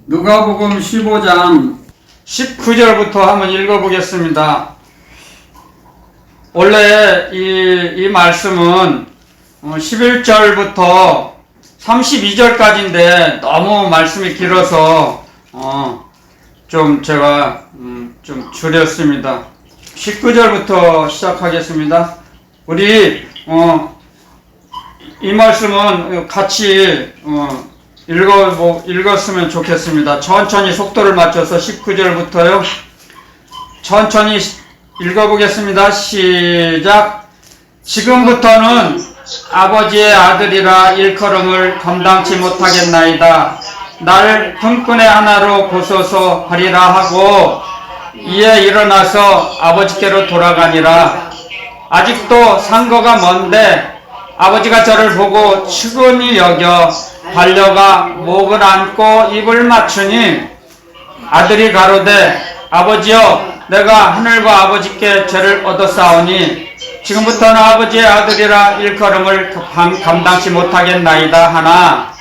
누가복음 15장 19절부터 한번 읽어보겠습니다. 원래 이 말씀은 11절부터 32절까지인데 너무 말씀이 길어서 좀 제가 좀 줄였습니다. 19절부터 시작하겠습니다. 우리 이 말씀은 같이 읽었으면 좋겠습니다. 천천히 속도를 맞춰서 19절부터요. 천천히 읽어보겠습니다. 시작. 지금부터는 아버지의 아들이라 일컬음을 감당치 못하겠나이다. 나를 등불의 하나로 보소서 하리라 하고 이에 일어나서 아버지께로 돌아가니라. 아직도 상거가 먼데 아버지가 저를 보고 측은히 여겨 달려가 목을 안고 입을 맞추니 아들이 가로되 아버지여 내가 하늘과 아버지께 죄를 얻었사오니 지금부터는 아버지의 아들이라 일컬음을 감당치 못하겠나이다 하나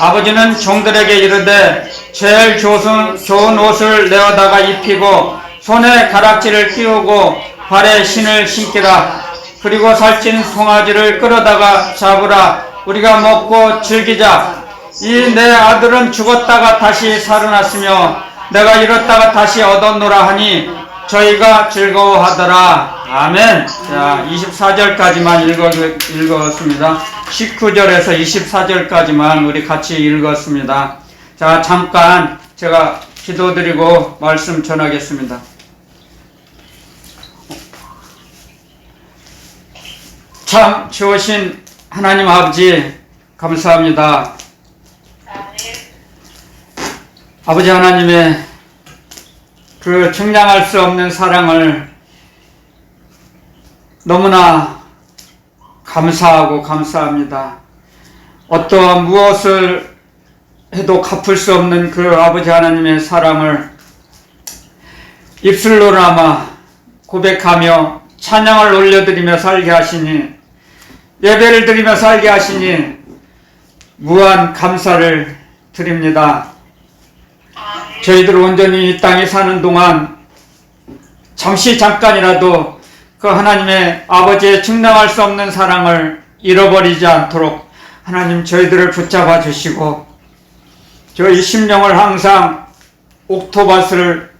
아버지는 종들에게 이르되 제일 좋은 옷을 내어다가 입히고 손에 가락지를 끼우고 발에 신을 신기라. 그리고 살찐 송아지를 끌어다가 잡으라. 우리가 먹고 즐기자. 이 내 아들은 죽었다가 다시 살아났으며 내가 잃었다가 다시 얻었노라 하니 저희가 즐거워하더라. 아멘. 자, 24절까지만 읽었습니다. 19절에서 24절까지만 우리 같이 읽었습니다. 자, 잠깐 제가 기도드리고 말씀 전하겠습니다. 참 좋으신 하나님 아버지 감사합니다. 아버지 하나님의 그 청량할 수 없는 사랑을 너무나 감사하고 감사합니다. 어떠한 무엇을 해도 갚을 수 없는 그 아버지 하나님의 사랑을 입술로나마 고백하며 찬양을 올려드리며 살게 하시니 예배를 드리며 살게 하시니 무한 감사를 드립니다. 저희들 온전히 이 땅에 사는 동안 잠깐이라도 그 하나님의 아버지의 증명할 수 없는 사랑을 잃어버리지 않도록 하나님 저희들을 붙잡아 주시고 저희 심령을 항상 옥토밭을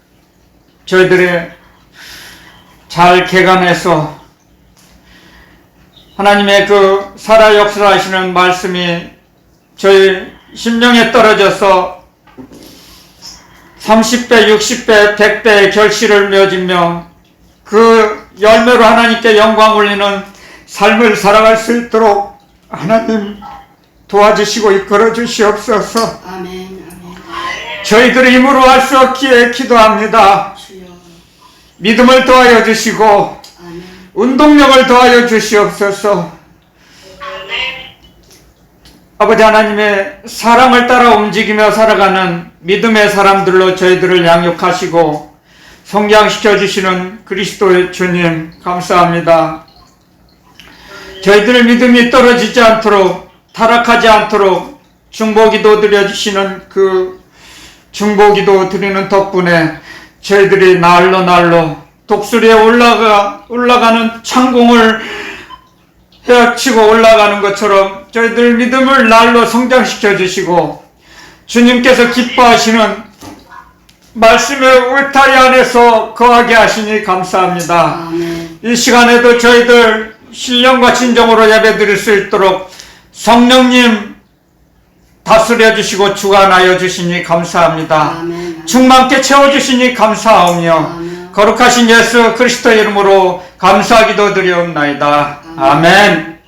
저희들의 잘 개간해서 하나님의 그 살아 역사하시는 말씀이 저희 심령에 떨어져서 30배, 60배, 100배의 결실을 맺으며 그 열매로 하나님께 영광 올리는 삶을 살아갈 수 있도록 하나님 도와주시고 이끌어 주시옵소서. 아멘, 아멘. 저희들의 힘으로 할 수 없기에 기도합니다. 주여. 믿음을 더하여 주시고 아멘. 운동력을 더하여 주시옵소서. 아버지 하나님의 사랑을 따라 움직이며 살아가는 믿음의 사람들로 저희들을 양육하시고 성장시켜 주시는 그리스도의 주님 감사합니다. 저희들의 믿음이 떨어지지 않도록 타락하지 않도록 중보기도 드려주시는 그 중보기도 드리는 덕분에 저희들이 날로 독수리에 올라가는 창공을 헤엄치고 올라가는 것처럼 저희들 믿음을 날로 성장시켜 주시고 주님께서 기뻐하시는 말씀의 울타리 안에서 거하게 하시니 감사합니다. 아멘. 이 시간에도 저희들 신령과 진정으로 예배 드릴 수 있도록 성령님 다스려 주시고 주관하여 주시니 감사합니다. 아멘. 충만케 채워주시니 감사하오며 아멘. 거룩하신 예수 그리스도의 이름으로 감사하기도 드리옵나이다. 아멘.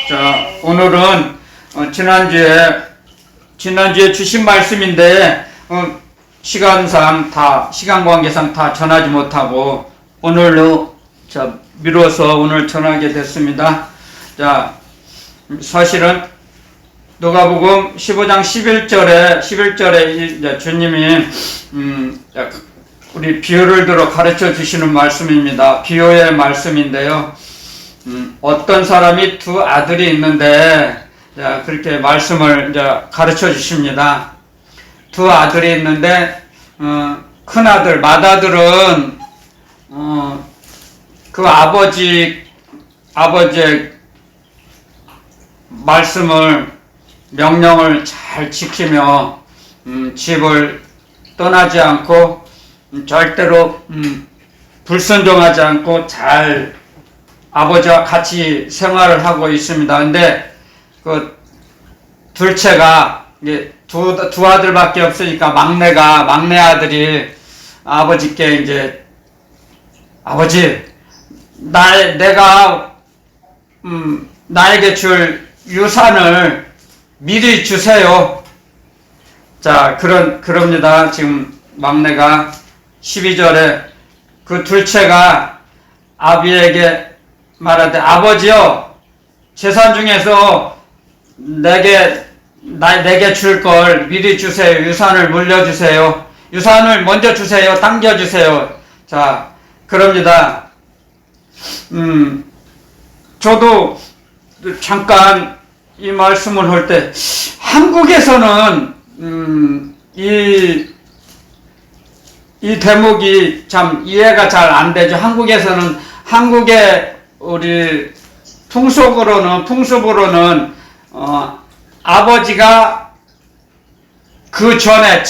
자, 오늘은 지난주에 주신 말씀인데 시간 관계상 다 전하지 못하고 오늘로 미뤄서 오늘 전하게 됐습니다. 자, 사실은 누가복음 15장 11절에 이제 주님이 우리 비유를 들어 가르쳐 주시는 말씀입니다. 비유의 말씀인데요. 어떤 사람이 두 아들이 있는데 그렇게 말씀을 이제 가르쳐 주십니다. 두 아들이 있는데 큰 아들, 맏아들은 그 아버지의 말씀을 명령을 잘 지키며 집을 떠나지 않고 절대로 불순종하지 않고 잘 아버지와 같이 생활을 하고 있습니다. 근데 그 둘째가 이제 두 아들밖에 없으니까 막내 아들이 아버지께 이제 아버지 내가 나에게 줄 유산을 미리 주세요. 자, 그럽니다. 지금 막내가 12절에 그 둘째가 아비에게 말하되 아버지여 재산 중에서 내게 줄 걸 미리 주세요. 유산을 물려주세요. 유산을 먼저 주세요. 당겨주세요. 자, 그럽니다. 저도 잠깐 이 말씀을 할 때 한국에서는 이 대목이 참 이해가 잘 안 되죠. 한국에서는 한국의 우리 풍습으로는 아버지가 그 전에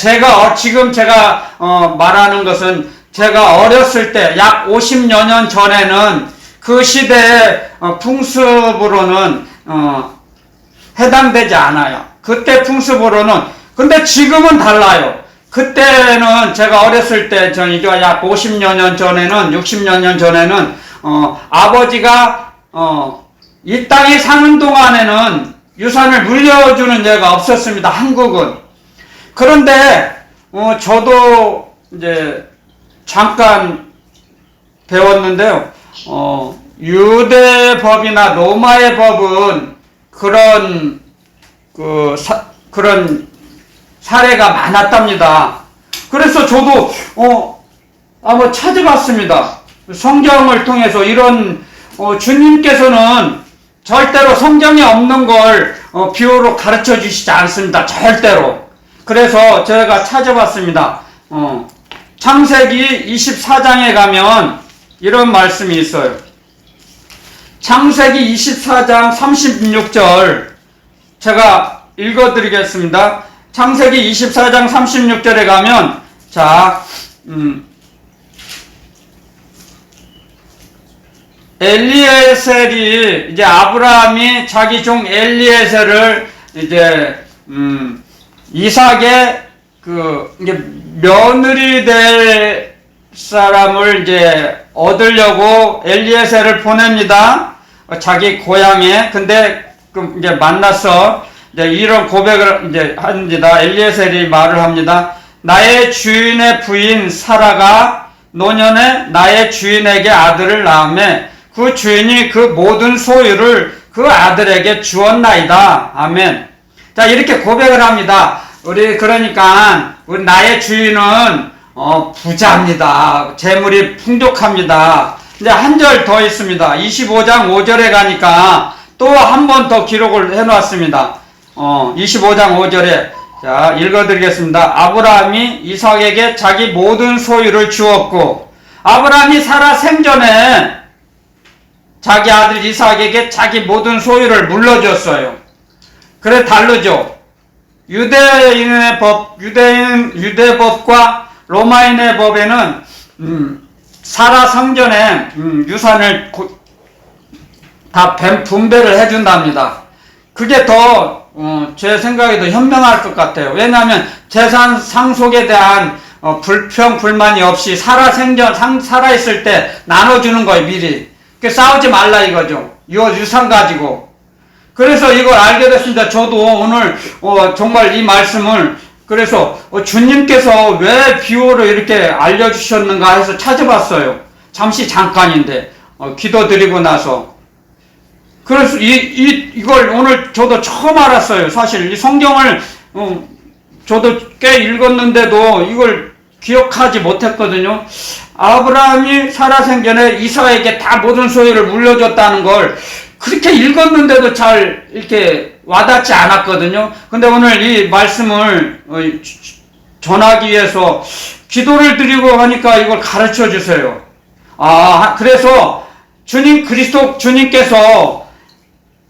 지금 제가 말하는 것은 제가 어렸을 때 약 50여 년 전에는 그 시대의 풍습으로는 해당되지 않아요. 그때 풍습으로는. 근데 지금은 달라요. 그때는 제가 어렸을 때 이게 약 50여 년 전에는 60여 년 전에는 아버지가 이 땅에 사는 동안에는 유산을 물려주는 예가 없었습니다. 한국은. 그런데 저도 이제 잠깐 배웠는데요. 유대법이나 로마의 법은 그런 사례가 많았답니다. 그래서 저도 한번 찾아봤습니다. 성경을 통해서 이런 주님께서는 절대로 성경에 없는 걸 비유로 가르쳐 주시지 않습니다. 절대로. 그래서 제가 찾아봤습니다. 창세기 24장에 가면 이런 말씀이 있어요. 창세기 24장 36절 제가 읽어드리겠습니다. 창세기 24장 36절에 가면 자 엘리에셀이 이제 아브라함이 자기 종 엘리에셀을 이제 이삭의 이게 며느리 될 사람을 이제 얻으려고 엘리에셀을 보냅니다. 자기 고향에. 근데 이제 만나서 이제 이런 고백을 이제 합니다. 엘리에셀이 말을 합니다. 나의 주인의 부인 사라가 노년에 나의 주인에게 아들을 낳으며 그 주인이 그 모든 소유를 그 아들에게 주었나이다. 아멘. 자, 이렇게 고백을 합니다. 그러니까 우리 나의 주인은 부자입니다. 재물이 풍족합니다. 이제 한 절 더 있습니다. 25장 5절에 가니까 또 한 번 더 기록을 해놨습니다. 25장 5절에 자 읽어드리겠습니다. 아브라함이 이삭에게 자기 모든 소유를 주었고 아브라함이 살아 생전에 자기 아들 이삭에게 자기 모든 소유를 물려줬어요. 그래 다르죠. 유대법과 로마인의 법에는 살아 생전에 유산을 다 분배를 해준답니다. 그게 더 제 생각에도 현명할 것 같아요. 왜냐하면 재산 상속에 대한 불평 불만이 없이 살아있을 때 나눠주는 거예요. 미리. 싸우지 말라 이거죠. 유산 가지고. 그래서 이걸 알게 됐습니다. 저도 오늘 정말 이 말씀을 그래서 주님께서 왜 비유로 이렇게 알려주셨는가 해서 찾아봤어요. 잠깐인데 기도드리고 나서. 그래서 이걸 오늘 저도 처음 알았어요. 사실 이 성경을 저도 꽤 읽었는데도 이걸 기억하지 못했거든요. 아브라함이 살아생전에 이삭에게 다 모든 소유를 물려줬다는 걸 그렇게 읽었는데도 잘 이렇게 와닿지 않았거든요. 근데 오늘 이 말씀을 전하기 위해서 기도를 드리고 하니까 이걸 가르쳐 주세요. 그래서 그리스도 주님께서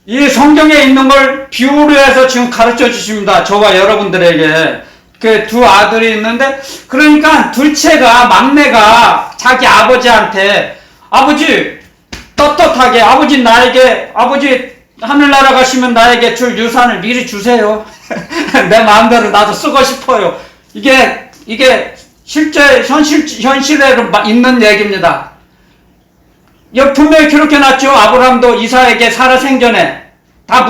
이 성경에 있는 걸 비유로 해서 지금 가르쳐 주십니다. 저와 여러분들에게. 그 두 아들이 있는데, 그러니까 둘째가, 막내가 자기 아버지한테, 아버지, 떳떳하게, 아버지 하늘나라 가시면 나에게 줄 유산을 미리 주세요. 내 마음대로 나도 쓰고 싶어요. 이게 현실에 있는 얘기입니다. 분명히 그렇게 났죠. 아브라함도 이삭에게 사라 생전에 다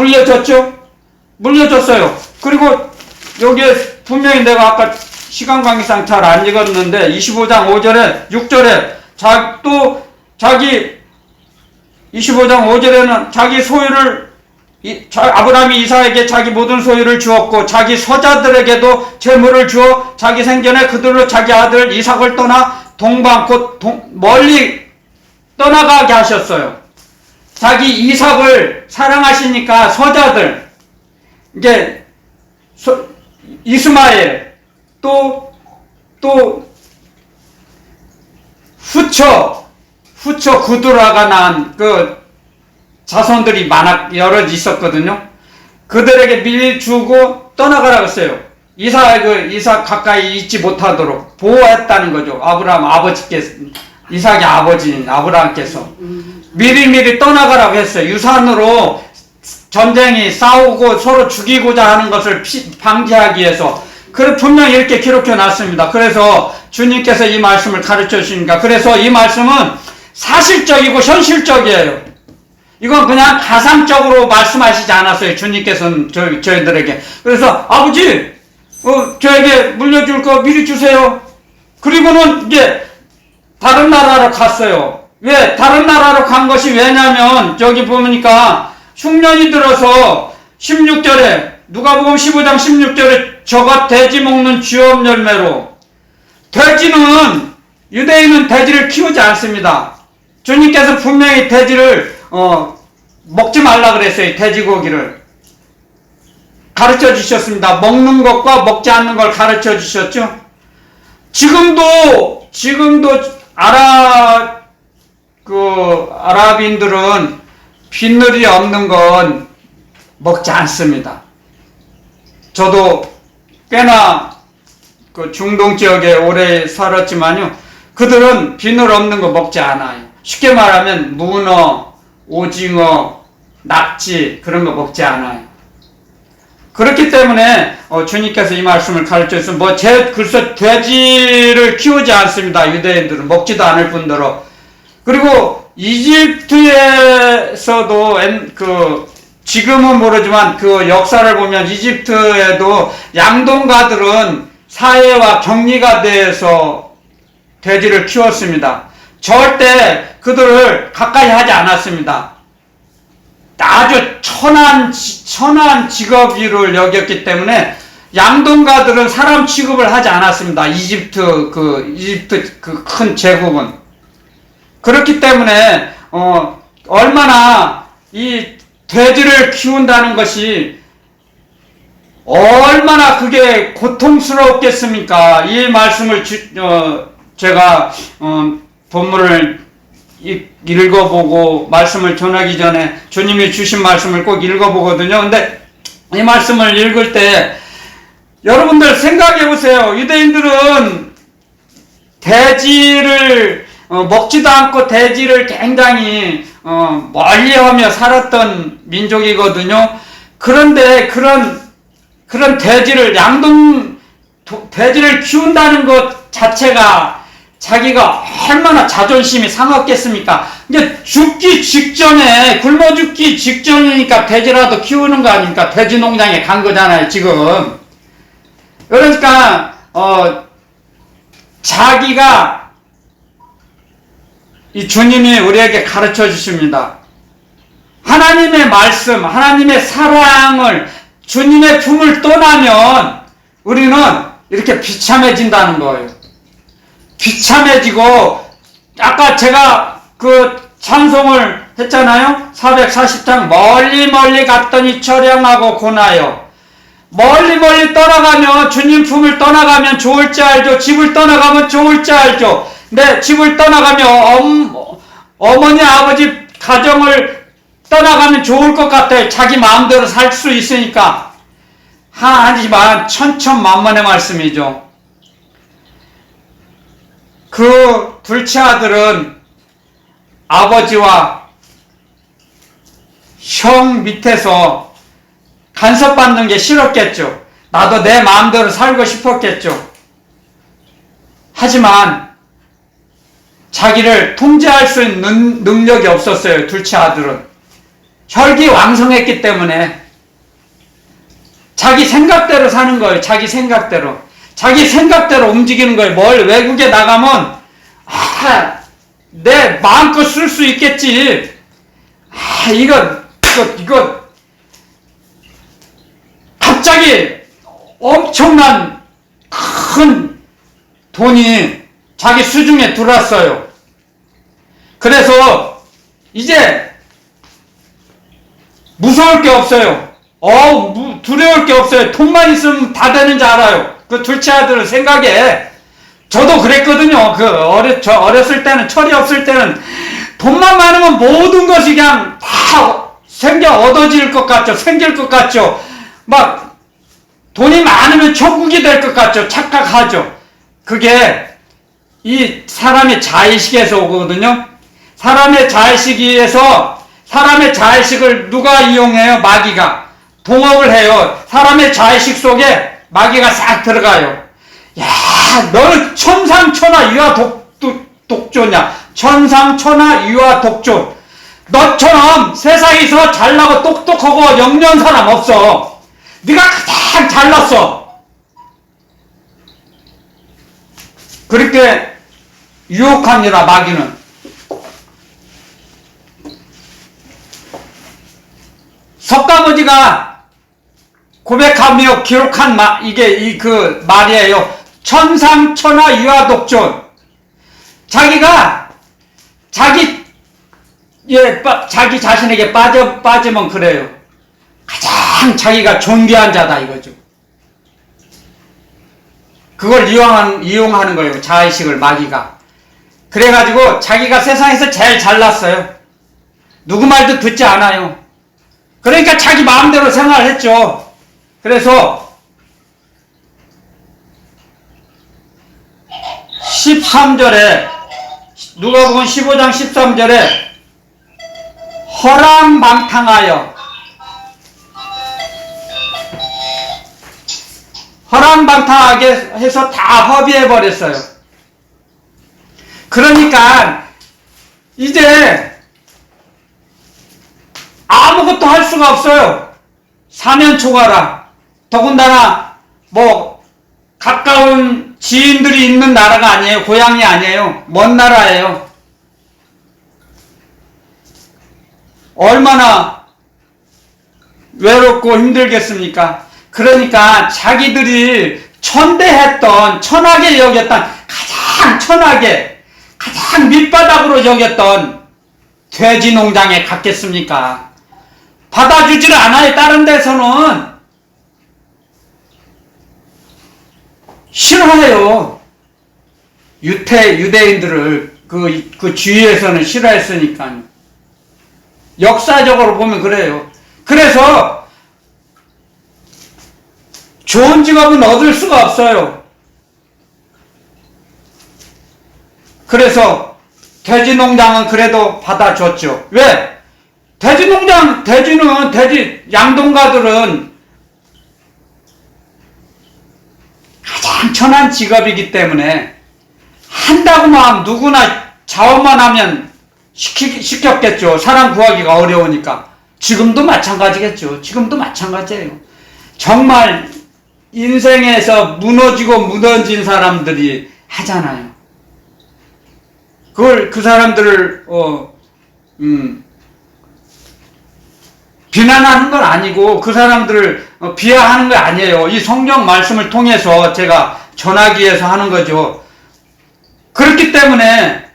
물려줬어요. 그리고 여기에 분명히 내가 아까 시간 관계상 잘 안 읽었는데 25장 5절에 6절에 자기 25장 5절에는 자기 소유를 아브라함이 이삭에게 자기 모든 소유를 주었고 자기 서자들에게도 재물을 주어 자기 생전에 그들로 자기 아들 이삭을 떠나 동방 곧 멀리 떠나가게 하셨어요. 자기 이삭을 사랑하시니까 서자들, 이게 이스마엘, 또 후처 구두라가 난 그 자손들이 여러 있었거든요. 그들에게 미리 주고 떠나가라고 했어요. 이삭 가까이 있지 못하도록 보호했다는 거죠. 아브라함 아버지께서, 이삭의 아버지인 아브라함께서 미리 떠나가라고 했어요. 유산으로 전쟁이 싸우고 서로 죽이고자 하는 것을 방지하기 위해서. 분명히 이렇게 기록해 놨습니다. 그래서 주님께서 이 말씀을 가르쳐 주시니까, 그래서 이 말씀은 사실적이고 현실적이에요. 이건 그냥 가상적으로 말씀하시지 않았어요. 주님께서는 저희들에게. 그래서 아버지, 저에게 물려줄 거 미리 주세요. 그리고는 이제 다른 나라로 갔어요. 왜? 다른 나라로 간 것이 왜냐면 저기 보니까 흉년이 들어서 16절에 누가복음 15장 16절에 저가 돼지 먹는 쥐업 열매로, 돼지는 유대인은 돼지를 키우지 않습니다. 주님께서 분명히 돼지를 먹지 말라 그랬어요. 돼지고기를 가르쳐 주셨습니다. 먹는 것과 먹지 않는 걸 가르쳐 주셨죠. 지금도 아랍인들은 빗물이 없는 건 먹지 않습니다. 저도 꽤나 중동 지역에 오래 살았지만요, 그들은 비늘 없는 거 먹지 않아요. 쉽게 말하면 문어, 오징어, 낙지 그런 거 먹지 않아요. 그렇기 때문에 주님께서 이 말씀을 가르쳐 주셔서 글쎄 돼지를 키우지 않습니다. 유대인들은 먹지도 않을 뿐더러. 그리고 이집트에서도 지금은 모르지만 그 역사를 보면 이집트에도 양동가들은 사회와 격리가 돼서 돼지를 키웠습니다. 절대 그들을 가까이 하지 않았습니다. 아주 천한 직업으로 여겼기 때문에 양동가들은 사람 취급을 하지 않았습니다. 이집트 그 큰 제국은. 그렇기 때문에 얼마나 이 돼지를 키운다는 것이 얼마나 그게 고통스럽겠습니까? 이 말씀을 제가 본문을 읽어보고 말씀을 전하기 전에 주님이 주신 말씀을 꼭 읽어보거든요. 근데 이 말씀을 읽을 때 여러분들 생각해 보세요. 유대인들은 돼지를 먹지도 않고 돼지를 굉장히 멀리하며 살았던 민족이거든요. 그런데 그런 돼지를 돼지를 키운다는 것 자체가 자기가 얼마나 자존심이 상했겠습니까? 이제 죽기 직전에, 굶어 죽기 직전이니까 돼지라도 키우는 거 아닙니까? 돼지 농장에 간 거잖아요, 지금. 그러니까, 자기가, 이 주님이 우리에게 가르쳐 주십니다. 하나님의 말씀, 하나님의 사랑을, 주님의 품을 떠나면 우리는 이렇게 비참해진다는 거예요. 비참해지고, 아까 제가 찬송을 했잖아요. 440장 멀리 갔더니 처량하고 고나여 멀리 멀리 떠나가면, 주님 품을 떠나가면 좋을지 알죠. 집을 떠나가면 좋을지 알죠. 근데 집을 떠나가면 어머니 아버지 가정을 떠나가면 좋을 것 같아요. 자기 마음대로 살 수 있으니까. 하지만 천천만만의 말씀이죠. 그 둘째 아들은 아버지와 형 밑에서 간섭받는 게 싫었겠죠. 나도 내 마음대로 살고 싶었겠죠. 하지만 자기를 통제할 수 있는 능력이 없었어요. 둘째 아들은 혈기왕성했기 때문에 자기 생각대로 사는 거예요. 자기 생각대로 움직이는 거예요. 뭘 외국에 나가면 내 마음껏 쓸 수 있겠지. 이거 갑자기 엄청난 큰 돈이 자기 수중에 들어왔어요. 그래서 이제 무서울 게 없어요. 두려울 게 없어요. 돈만 있으면 다 되는 줄 알아요. 그 둘째 아들 생각에. 저도 그랬거든요. 어렸을 때는, 철이 없을 때는 돈만 많으면 모든 것이 그냥 다 얻어질 것 같죠. 생길 것 같죠. 막 돈이 많으면 천국이 될 것 같죠. 착각하죠. 그게 이 사람의 자의식에서 오거든요. 사람의 자의식을 누가 이용해요? 마귀가 동업을 해요. 사람의 자의식 속에 마귀가 싹 들어가요. 야, 너는 천상천하 유아 독존이야. 천상천하 유아 독존. 너처럼 세상에서 잘나고 똑똑하고 영리한 사람 없어. 네가 가장 잘났어. 그렇게 유혹합니다. 마귀는. 석가모니가 고백하며 기록한 이게 그 말이에요. 천상천하 유아독존. 자기가 자기 자신에게 빠지면 그래요. 가장 자기가 존귀한 자다 이거죠. 그걸 이용하는 거예요. 자의식을 마귀가. 그래가지고 자기가 세상에서 제일 잘났어요. 누구 말도 듣지 않아요. 그러니까 자기 마음대로 생활을 했죠. 그래서 13절에 누가복음 15장 13절에 허랑방탕하게 해서 다 허비해버렸어요. 그러니까 이제 아무것도 할 수가 없어요. 사면초가라. 더군다나 가까운 지인들이 있는 나라가 아니에요. 고향이 아니에요. 먼 나라예요. 얼마나 외롭고 힘들겠습니까? 그러니까 자기들이 천하게 여겼던, 가장 천하게, 가장 밑바닥으로 여겼던 돼지 농장에 갔겠습니까? 받아주지를 않아요. 다른 데서는 싫어해요. 유대인들을 그 주위에서는 싫어했으니까. 역사적으로 보면 그래요. 그래서 좋은 직업은 얻을 수가 없어요. 그래서 돼지 농장은 그래도 받아줬죠. 왜? 돼지 양동가들은 가장 천한 직업이기 때문에 한다고만 누구나 자원만 하면 시켰겠죠. 사람 구하기가 어려우니까. 지금도 마찬가지겠죠. 지금도 마찬가지예요. 정말 인생에서 무너지고 무너진 사람들이 하잖아요. 그 사람들을 비난하는 건 아니고 그 사람들을 비하하는 거 아니에요. 이 성경 말씀을 통해서 제가 전하기 위해서 하는 거죠. 그렇기 때문에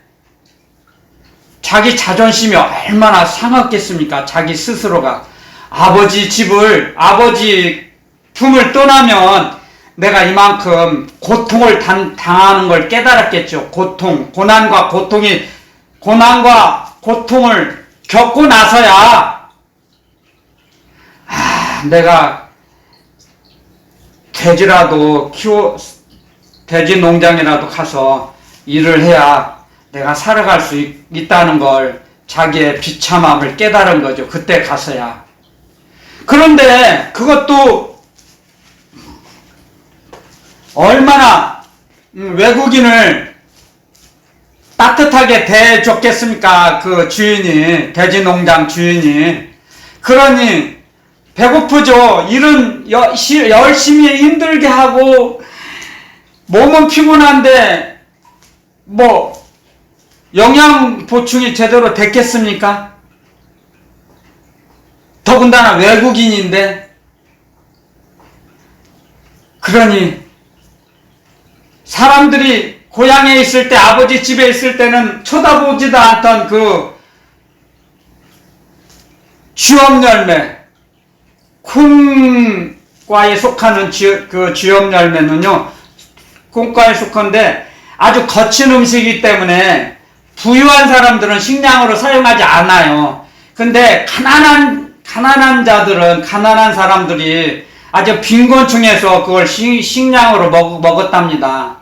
자기 자존심이 얼마나 상했겠습니까? 자기 스스로가 아버지 품을 떠나면 내가 이만큼 고통을 당하는 걸 깨달았겠죠. 고난과 고통을 겪고 나서야, 내가 돼지 농장이라도 가서 일을 해야 내가 살아갈 수 있다는 걸 자기의 비참함을 깨달은 거죠. 그때 가서야. 그런데 그것도 얼마나 외국인을 따뜻하게 대해줬겠습니까? 그 주인이, 돼지 농장 주인이. 그러니 배고프죠. 일은 열심히 힘들게 하고 몸은 피곤한데 영양 보충이 제대로 됐겠습니까? 더군다나 외국인인데. 그러니 사람들이 고향에 있을 때, 아버지 집에 있을 때는 쳐다보지도 않던 그 쥐엄열매, 콩과에 속하는 그 쥐엄열매는요, 콩과에 속한데 아주 거친 음식이기 때문에 부유한 사람들은 식량으로 사용하지 않아요. 근데 가난한 사람들이 아주 빈곤층에서 그걸 식량으로 먹었답니다.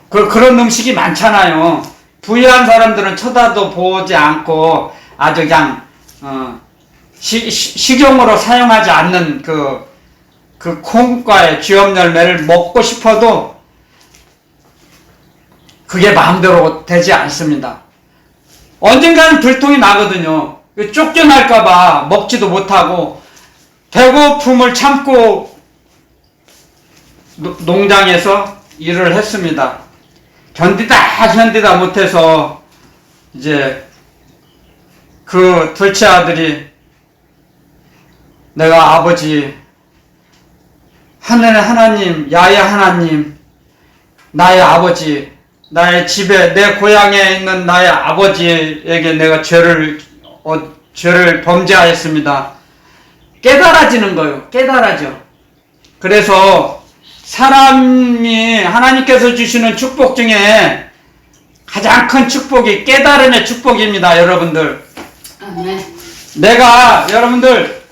그런 음식이 많잖아요. 부유한 사람들은 쳐다도 보지 않고 아주 그냥 식용으로 사용하지 않는 그 콩과의 쥐엄열매를 먹고 싶어도 그게 마음대로 되지 않습니다. 언젠가는 들통이 나거든요. 쫓겨날까봐 먹지도 못하고 배고픔을 참고 농장에서 일을 했습니다. 견디다 못해서 이제 그 둘째 아들이, 내가 아버지, 하늘의 하나님, 야훼 하나님, 나의 아버지, 나의 집에, 내 고향에 있는 나의 아버지에게 내가 죄를 범죄하였습니다. 깨달아지는 거예요. 깨달아져. 그래서 사람이 하나님께서 주시는 축복 중에 가장 큰 축복이 깨달음의 축복입니다. 여러분들. 아멘. 여러분들,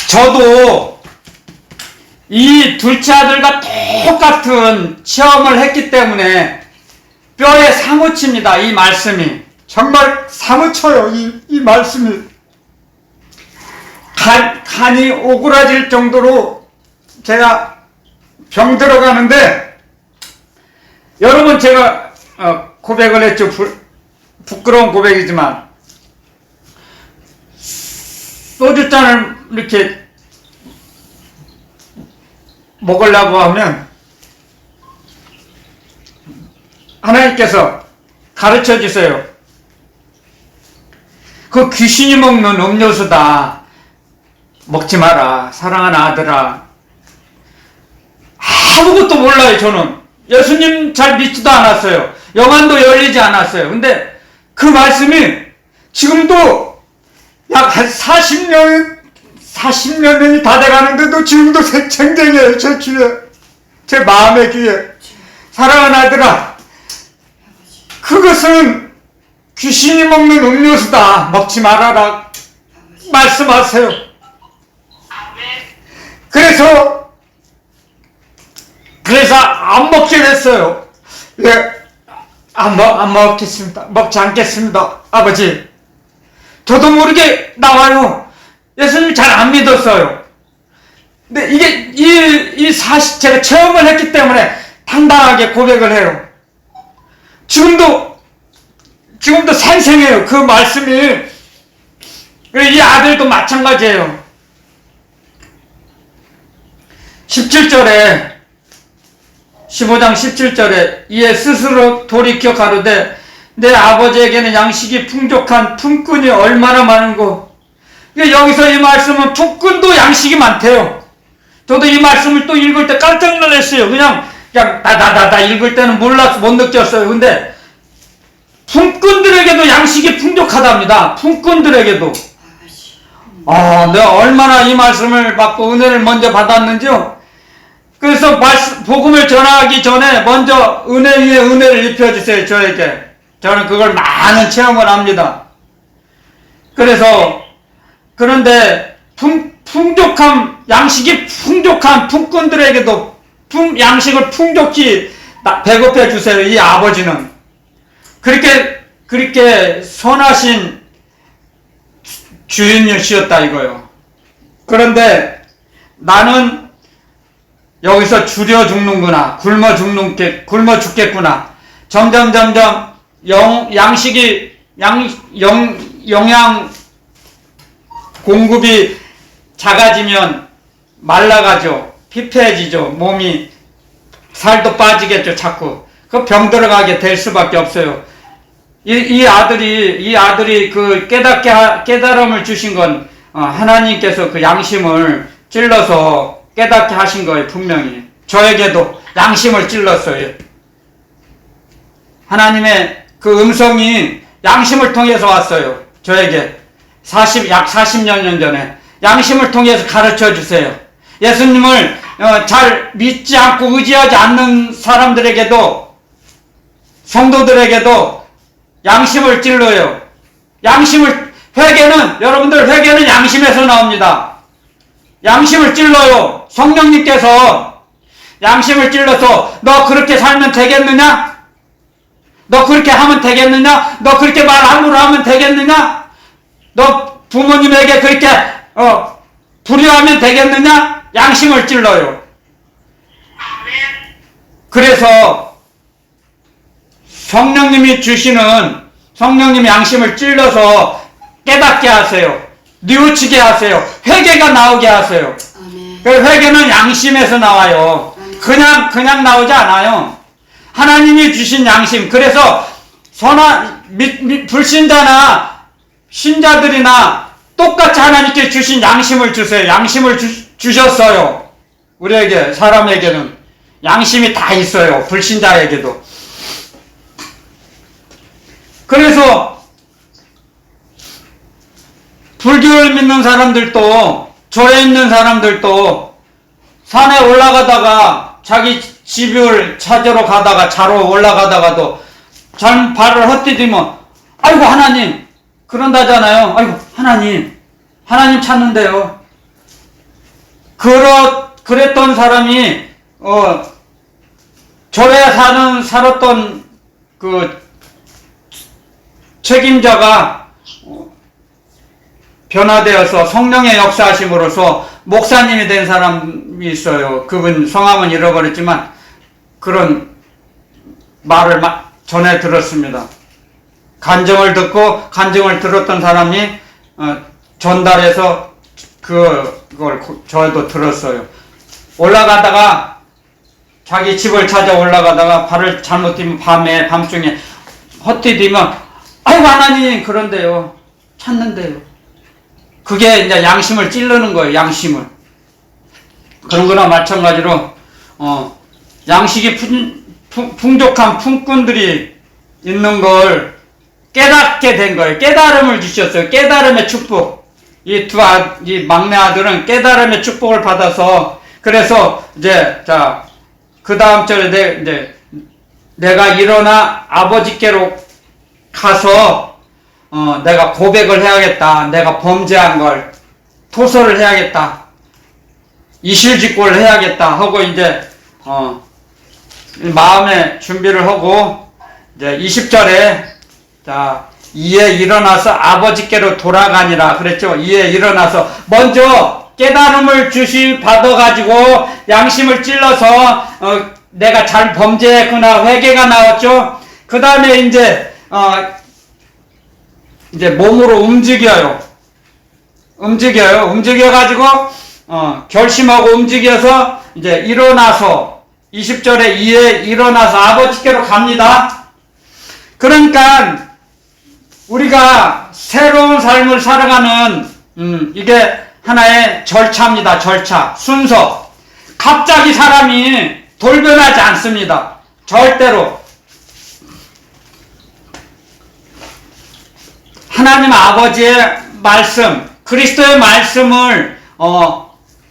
저도 이 둘째 아들과 똑같은 체험을 했기 때문에 뼈에 사무칩니다. 이 말씀이 정말 사무쳐요. 이 말씀이 간이 오그라질 정도로 제가 병 들어가는데, 여러분, 제가 고백을 했죠. 부끄러운 고백이지만 소주잔을 이렇게 먹으려고 하면 하나님께서 가르쳐 주세요. 그 귀신이 먹는 음료수다. 먹지 마라. 사랑하는 아들아. 아무것도 몰라요. 저는 예수님 잘 믿지도 않았어요. 영안도 열리지 않았어요. 근데 그 말씀이 지금도 약 40년이 다 돼가는데도 지금도 생생해요. 제 귀에, 제 마음의 귀에. 사랑하는 아들아, 그것은 귀신이 먹는 음료수다. 먹지 말아라. 말씀하세요. 그래서 안 먹게 됐어요. 예, 안 먹겠습니다. 먹지 않겠습니다. 아버지. 저도 모르게 나와요. 예수님 잘 안 믿었어요. 근데 이게 제가 체험을 했기 때문에 당당하게 고백을 해요. 지금도 생생해요. 그 말씀이. 이 아들도 마찬가지예요. 15장 17절에 이에 스스로 돌이켜 가로되 내 아버지에게는 양식이 풍족한 품꾼이 얼마나 많은고. 여기서 이 말씀은 품꾼도 양식이 많대요. 저도 이 말씀을 또 읽을 때 깜짝 놀랐어요. 그냥 읽을 때는 몰랐어, 못 느꼈어요. 근데 품꾼들에게도 양식이 풍족하답니다. 품꾼들에게도. 내가 얼마나 이 말씀을 받고 은혜를 먼저 받았는지요. 그래서 복음을 전하기 전에 먼저 은혜 위에 은혜를 입혀주세요, 저에게. 저는 그걸 많은 체험을 합니다. 그런데 풍족한, 양식이 풍족한 품꾼들에게도 양식을 풍족히 배급해 주세요, 이 아버지는. 그렇게 선하신 주인이시였다 이거요. 그런데 나는 여기서 줄여 죽는구나, 굶어 죽겠구나. 점점 영양 공급이 작아지면 말라가죠. 피폐해지죠. 몸이 살도 빠지겠죠. 자꾸 그 병 들어가게 될 수밖에 없어요. 이 아들이 그 깨달음을 주신 건 하나님께서 그 양심을 찔러서 깨닫게 하신 거예요. 분명히 저에게도 양심을 찔렀어요. 하나님의 그 음성이 양심을 통해서 왔어요. 저에게 약 40년 전에 양심을 통해서 가르쳐 주세요. 예수님을 잘 믿지 않고 의지하지 않는 사람들에게도, 성도들에게도 양심을 찔러요. 여러분들 회개는 양심에서 나옵니다. 양심을 찔러요. 성령님께서 양심을 찔러서 너 그렇게 살면 되겠느냐? 너 그렇게 하면 되겠느냐? 너 그렇게 말 함부로 하면 되겠느냐? 너 부모님에게 그렇게 불효하면 되겠느냐? 양심을 찔러요. 그래서 성령님이 양심을 찔러서 깨닫게 하세요. 뉘우치게 하세요. 회개가 나오게 하세요. 회개는 양심에서 나와요. 그냥 나오지 않아요. 하나님이 주신 양심. 그래서 불신자나 신자들이나 똑같이 하나님께 주신 양심을 주세요. 양심을 주셨어요. 우리에게, 사람에게는 양심이 다 있어요. 불신자에게도. 그래서 불교를 믿는 사람들도, 절에 있는 사람들도 산에 올라가다가 자기 집을 찾으러 가다가 자러 올라가다가도 발을 헛디디면 아이고 하나님 그런다잖아요. 아이고 하나님 찾는데요. 그랬던 사람이 절에 살았던 그 책임자가 변화되어서 성령의 역사하심으로써 목사님이 된 사람이 있어요. 그분 성함은 잃어버렸지만 그런 말을 전해 들었습니다. 간증을 들었던 사람이 전달해서 그걸 저도 들었어요. 올라가다가 자기 집을 찾아 올라가다가 발을 잘못 디면 밤중에 헛디디면 아이고 하나님 그런데요. 찾는데요. 그게 이제 양심을 찌르는 거예요. 양심을. 그런 거나 마찬가지로 양식이 풍족한 품꾼들이 있는 걸 깨닫게 된 거예요. 깨달음을 주셨어요. 깨달음의 축복. 이 막내 아들은 깨달음의 축복을 받아서, 그래서 그 다음 절에 내가 일어나 아버지께로 가서 내가 고백을 해야겠다. 내가 범죄한 걸 토설을 해야겠다. 이실직고를 해야겠다 하고 마음의 준비를 하고 20절에 이에 일어나서 아버지께로 돌아가니라 그랬죠. 이에 일어나서 먼저 깨달음을 받아가지고 양심을 찔러서 내가 잘 범죄했구나 회개가 나왔죠. 그 다음에 이제 몸으로 움직여가지고 결심하고 움직여서 일어나서 20절에 이에 일어나서 아버지께로 갑니다. 그러니까 우리가 새로운 삶을 살아가는 이게 하나의 절차입니다. 절차, 순서. 갑자기 사람이 돌변하지 않습니다. 절대로. 하나님 아버지의 말씀, 그리스도의 말씀을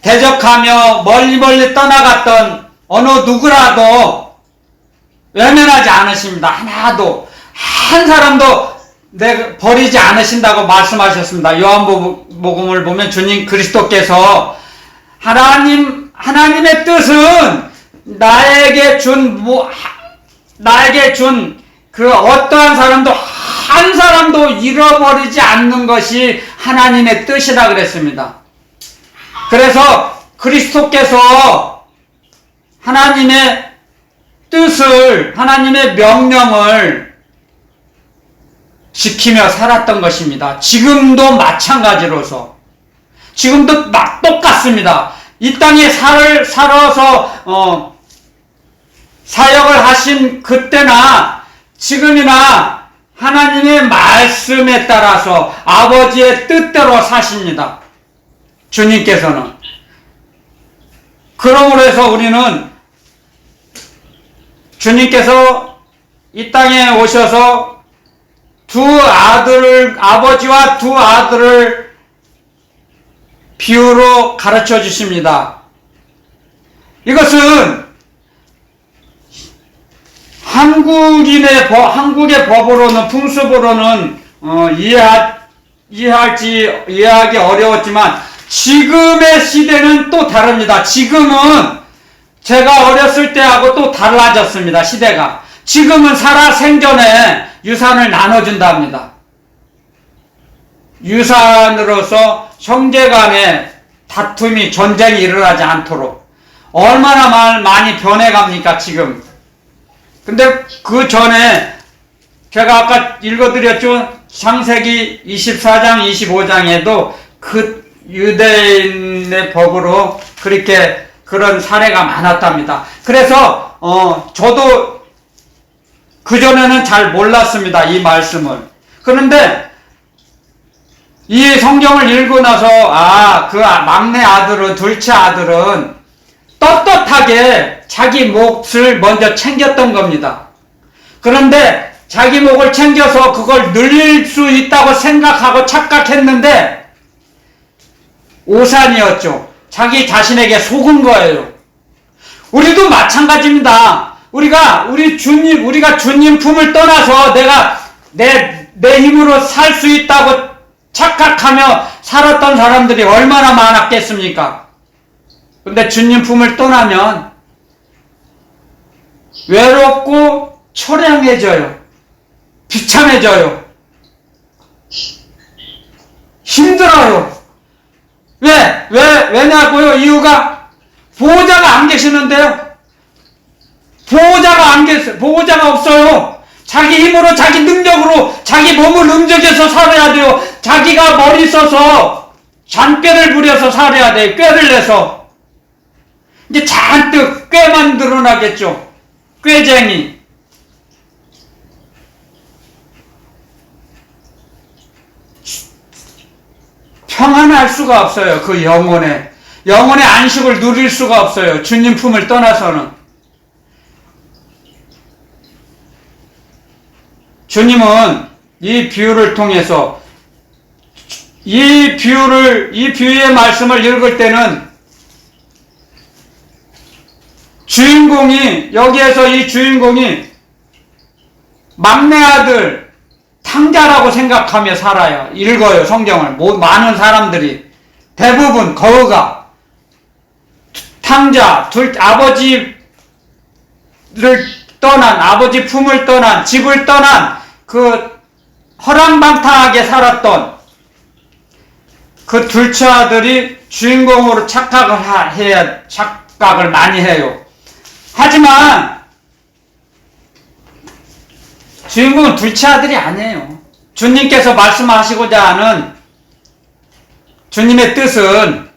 대적하며 멀리 떠나갔던 어느 누구라도 외면하지 않으십니다. 하나도 한 사람도 버리지 않으신다고 말씀하셨습니다. 요한복음을 보면 주님 그리스도께서 하나님의 뜻은 나에게 준 그 어떠한 사람도 한 사람도 잃어버리지 않는 것이 하나님의 뜻이라 그랬습니다. 그래서 그리스도께서 하나님의 뜻을, 하나님의 명령을 지키며 살았던 것입니다. 지금도 마찬가지로서, 지금도 똑같습니다. 이 땅에 살아서 사역을 하신 그때나 지금이나 하나님의 말씀에 따라서 아버지의 뜻대로 사십니다. 주님께서는. 그러므로 해서 우리는 주님께서 이 땅에 오셔서 아버지와 두 아들을 비유로 가르쳐 주십니다. 이것은 한국의 법으로는, 풍습으로는 이해하기 어려웠지만 지금의 시대는 또 다릅니다. 지금은 제가 어렸을 때하고 또 달라졌습니다. 시대가. 지금은 살아생전에 유산을 나눠준답니다. 유산으로서 형제간에 다툼이, 전쟁이 일어나지 않도록. 얼마나 많이 변해갑니까, 지금. 근데 그 전에 제가 아까 읽어드렸죠. 창세기 24장, 25장에도 그 유대인의 법으로 그런 사례가 많았답니다. 그래서 저도 그전에는 잘 몰랐습니다. 이 말씀을. 그런데 이 성경을 읽고 나서 그 막내 아들은, 둘째 아들은 떳떳하게 자기 몫을 먼저 챙겼던 겁니다. 그런데 자기 몫을 챙겨서 그걸 늘릴 수 있다고 생각하고 착각했는데 오산이었죠. 자기 자신에게 속은 거예요. 우리도 마찬가지입니다. 우리가 주님 품을 떠나서 내가 내 힘으로 살 수 있다고 착각하며 살았던 사람들이 얼마나 많았겠습니까? 근데 주님 품을 떠나면 외롭고 초량해져요. 비참해져요. 힘들어요. 왜냐고요? 이유가 보호자가 안 계시는데요. 보호자가 없어요. 자기 힘으로, 자기 능력으로, 자기 몸을 움직여서 살아야 돼요. 자기가 머리 써서 잔꾀를 부려서 살아야 돼요. 꾀를 내서. 이제 잔뜩 꾀만 드러나겠죠. 꾀쟁이. 평안할 수가 없어요. 그 영혼의 안식을 누릴 수가 없어요. 주님 품을 떠나서는. 주님은 이 비유를 통해서 이 비유의 말씀을 읽을 때는 여기에서 이 주인공이 막내 아들 탕자라고 생각하며 살아요. 읽어요, 성경을. 많은 사람들이. 대부분, 거의가. 탕자, 아버지 품을 떠난, 집을 떠난, 허랑방탕하게 살았던 그 둘째 아들이 주인공으로 착각을 많이 해요. 하지만, 주인공은 둘째 아들이 아니에요. 주님께서 말씀하시고자 하는 주님의 뜻은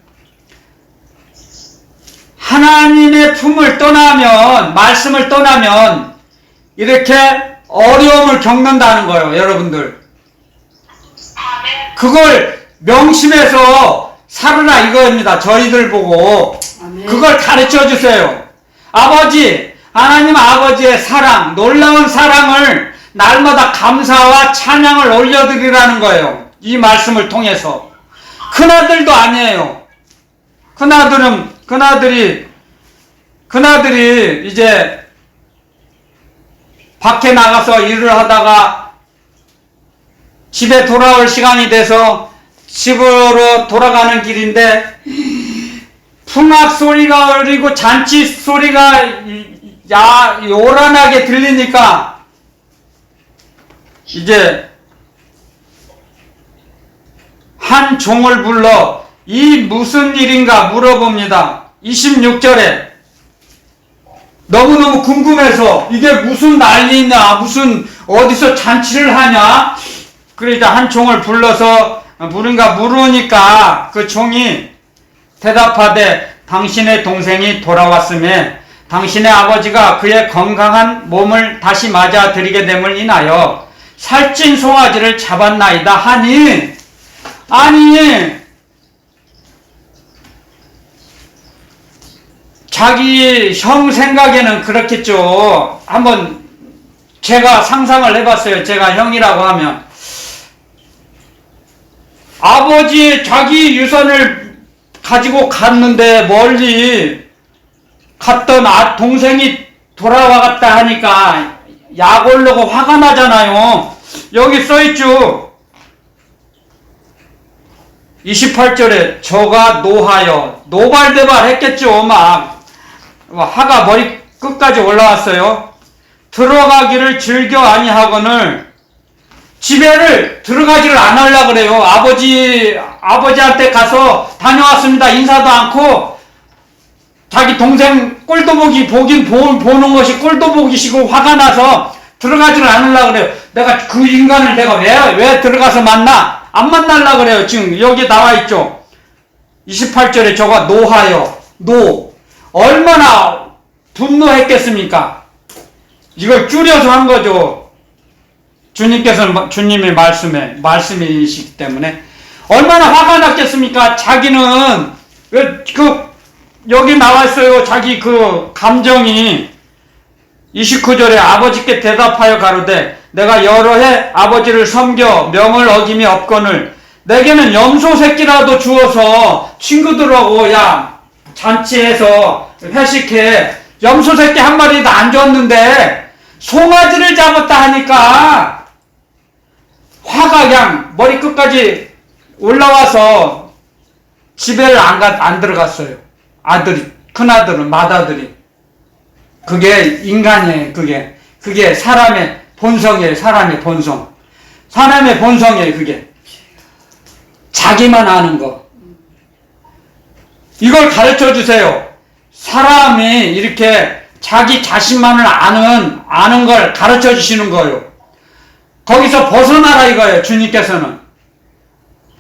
하나님의 품을 떠나면, 말씀을 떠나면 이렇게 어려움을 겪는다는 거예요, 여러분들. 그걸 명심해서 살으라 이거입니다. 저희들 보고 그걸 가르쳐 주세요. 하나님 아버지의 사랑, 놀라운 사랑을 날마다 감사와 찬양을 올려드리라는 거예요. 이 말씀을 통해서. 큰아들도 아니에요. 큰아들이 이제 밖에 나가서 일을 하다가 집에 돌아올 시간이 돼서 집으로 돌아가는 길인데 풍악 소리가 그리고 잔치 소리가 요란하게 들리니까 이제 한 종을 불러 이 무슨 일인가 물어봅니다. 26절에 너무너무 궁금해서 이게 무슨 난리냐, 무슨 어디서 잔치를 하냐. 그러니까 한 종을 불러서 물으니까 그 종이 대답하되 당신의 동생이 돌아왔음에 당신의 아버지가 그의 건강한 몸을 다시 맞아 드리게 됨을 인하여 살찐 송아지를 잡았나이다 하니, 아니 자기 형 생각에는 그렇겠죠. 한번 제가 상상을 해봤어요. 제가 형이라고 하면 아버지 자기 유산을 가지고 갔는데 멀리 갔던 동생이 돌아와갔다 하니까 약 올르고 화가 나잖아요. 여기 써있죠. 28절에 저가 노하여 노발대발 했겠죠. 막 화가 머리 끝까지 올라왔어요. 들어가기를 즐겨 아니하거늘 집에를 들어가지를 안 하려고 그래요. 아버지한테 가서 다녀왔습니다. 인사도 않고 자기 동생 꼴도 보는 것이 꼴도 보기시고 화가 나서 들어가지를 않으려고 그래요. 내가 그 인간을 내가 왜 들어가서 만나? 안 만나려고 그래요. 지금 여기 나와 있죠. 28절에 저가 노하여 얼마나 분노했겠습니까? 이걸 줄여서 한 거죠. 주님의 말씀이시기 때문에 얼마나 화가 났겠습니까? 자기는 여기 나와 있어요. 자기 그 감정이 29절에 아버지께 대답하여 가로되 내가 여러 해 아버지를 섬겨 명을 어김이 없거늘 내게는 염소 새끼라도 주어서 친구들하고 잔치해서 회식해. 염소 새끼 한 마리도 안 줬는데 송아지를 잡았다 하니까 화가 그냥 머리 끝까지 올라와서 집에를 안 들어갔어요. 큰아들은, 맏아들이. 그게 인간이에요. 그게 사람의 본성이에요. 사람의 본성이에요. 그게. 자기만 아는 거. 이걸 가르쳐 주세요. 사람이 이렇게 자기 자신만을 아는 걸 가르쳐 주시는 거예요. 거기서 벗어나라 이거예요. 주님께서는.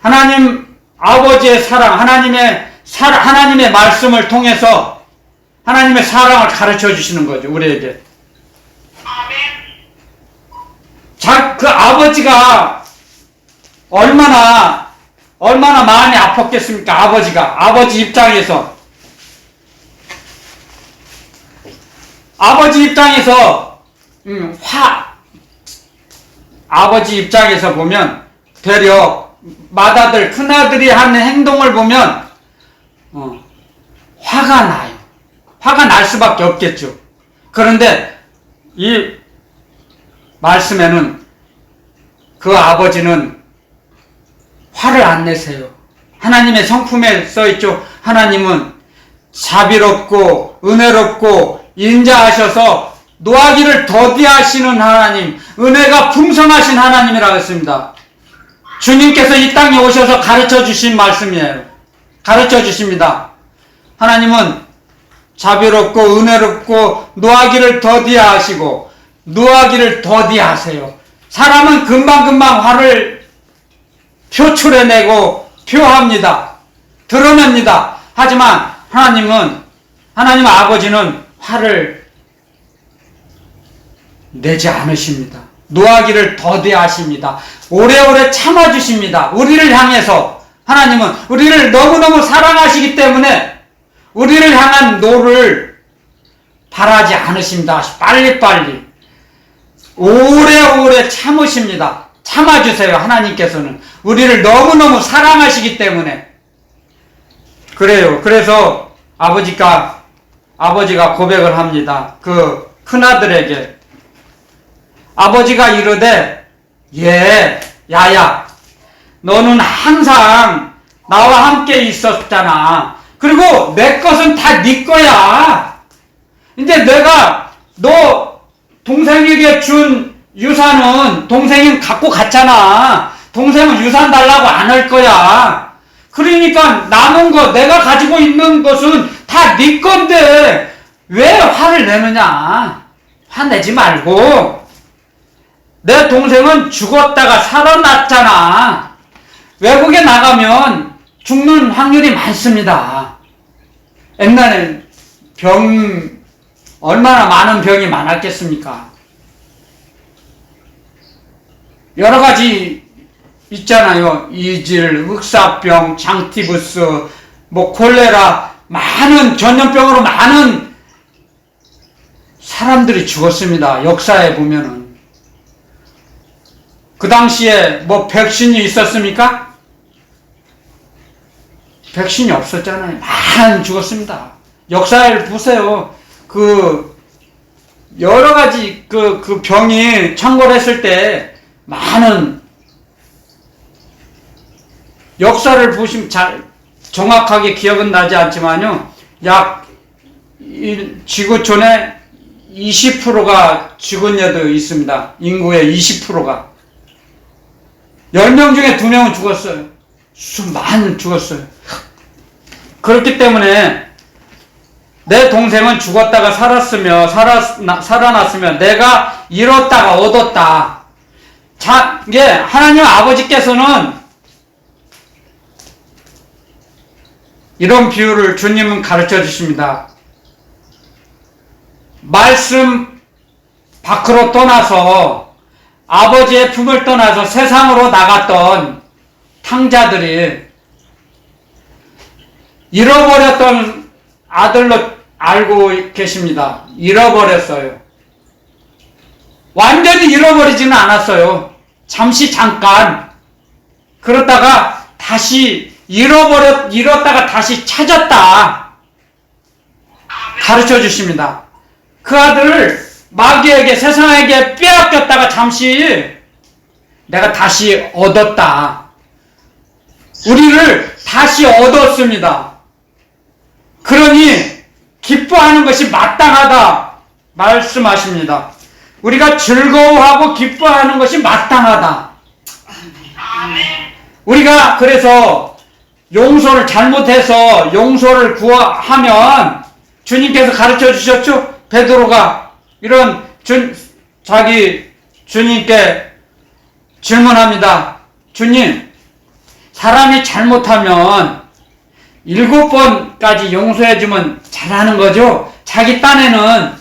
하나님 아버지의 사랑, 하나님의 말씀을 통해서 하나님의 사랑을 가르쳐 주시는 거죠. 우리에게. 그 아버지가 얼마나 마음이 아팠겠습니까? 아버지 입장에서 아버지 입장에서 보면 되려 맏아들, 큰아들이 하는 행동을 보면 화가 나요. 화가 날 수밖에 없겠죠. 그런데 이 말씀에는 그 아버지는 화를 안 내세요. 하나님의 성품에 써있죠. 하나님은 자비롭고 은혜롭고 인자하셔서 노하기를 더디하시는 하나님, 은혜가 풍성하신 하나님이라고 했습니다. 주님께서 이 땅에 오셔서 가르쳐 주신 말씀이에요. 가르쳐 주십니다. 하나님은 자비롭고 은혜롭고 노하기를 더디하시고 노하기를 더디하세요. 사람은 금방금방 화를 표출해내고 표합니다. 드러냅니다. 하지만 하나님 아버지는 화를 내지 않으십니다. 노하기를 더디하십니다. 오래오래 참아주십니다. 우리를 향해서 하나님은 우리를 너무너무 사랑하시기 때문에 우리를 향한 노를 바라지 않으십니다. 빨리빨리 오래오래 참으십니다. 참아주세요. 하나님께서는 우리를 너무너무 사랑하시기 때문에 그래요. 그래서 아버지가 고백을 합니다. 그 큰아들에게. 아버지가 이르되, 야야, 너는 항상 나와 함께 있었잖아. 그리고 내 것은 다 네 거야. 이제 내가 너 동생에게 준 유산은 동생이 갖고 갔잖아. 동생은 유산 달라고 안 할 거야. 그러니까 남은 거, 내가 가지고 있는 것은 다 네 건데 왜 화를 내느냐. 화내지 말고. 내 동생은 죽었다가 살아났잖아. 외국에 나가면 죽는 확률이 많습니다. 옛날엔 얼마나 많은 병이 많았겠습니까? 여러 가지 있잖아요. 이질, 흑사병, 장티푸스, 콜레라, 많은 전염병으로 많은 사람들이 죽었습니다. 역사에 보면은. 그 당시에 백신이 있었습니까? 백신이 없었잖아요. 많이 죽었습니다. 역사를 보세요. 여러 가지 그 병이 창궐했을 때 많은 역사를 보시면 정확하게 기억은 나지 않지만요. 지구촌에 20%가 죽은 예도 있습니다. 인구의 20%가. 10명 중에 2명은 죽었어요. 많이 죽었어요. 그렇기 때문에 내 동생은 죽었다가 살아났으며 내가 잃었다가 얻었다. 이게 하나님 아버지께서는 이런 비유를 주님은 가르쳐 주십니다. 말씀 밖으로 떠나서 아버지의 품을 떠나서 세상으로 나갔던 탕자들이 잃어버렸던 아들로 알고 계십니다. 잃어버렸어요. 완전히 잃어버리지는 않았어요. 잠깐. 그러다가 다시 잃었다가 다시 찾았다. 가르쳐 주십니다. 그 아들을 마귀에게, 세상에게 빼앗겼다가 잠시 내가 다시 얻었다. 우리를 다시 얻었습니다. 그러니 기뻐하는 것이 마땅하다 말씀하십니다. 우리가 즐거워하고 기뻐하는 것이 마땅하다. 우리가 그래서 용서를 잘못해서 용서를 구하면 주님께서 가르쳐 주셨죠? 베드로가 이런 자기 주님께 질문합니다. 주님, 사람이 잘못하면 7번까지 용서해주면 잘하는 거죠? 자기 딴에는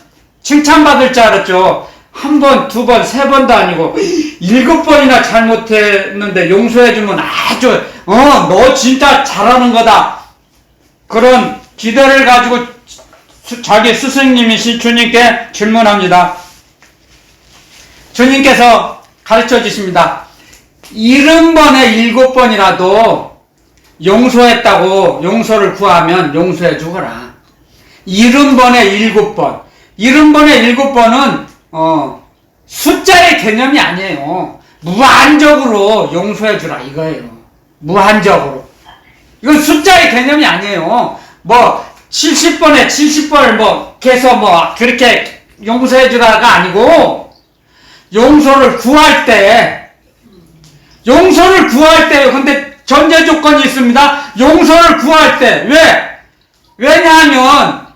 칭찬받을 줄 알았죠. 1번, 2번, 3번도 아니고 7번이나 잘못했는데 용서해주면 아주 너 진짜 잘하는 거다. 그런 기대를 가지고 자기 스승님이신 주님께 질문합니다. 주님께서 가르쳐 주십니다. 70번에 7번이라도 용서했다고 용서를 구하면 용서해 주거라. 70번에 7번. 70번에 7번은 숫자의 개념이 아니에요. 무한적으로 용서해 주라 이거예요. 무한적으로. 이건 숫자의 개념이 아니에요. 70번에 70번을 계속 그렇게 용서해 주라가 아니고 용서를 구할 때 근데 전제 조건이 있습니다. 용서를 구할 때 왜냐하면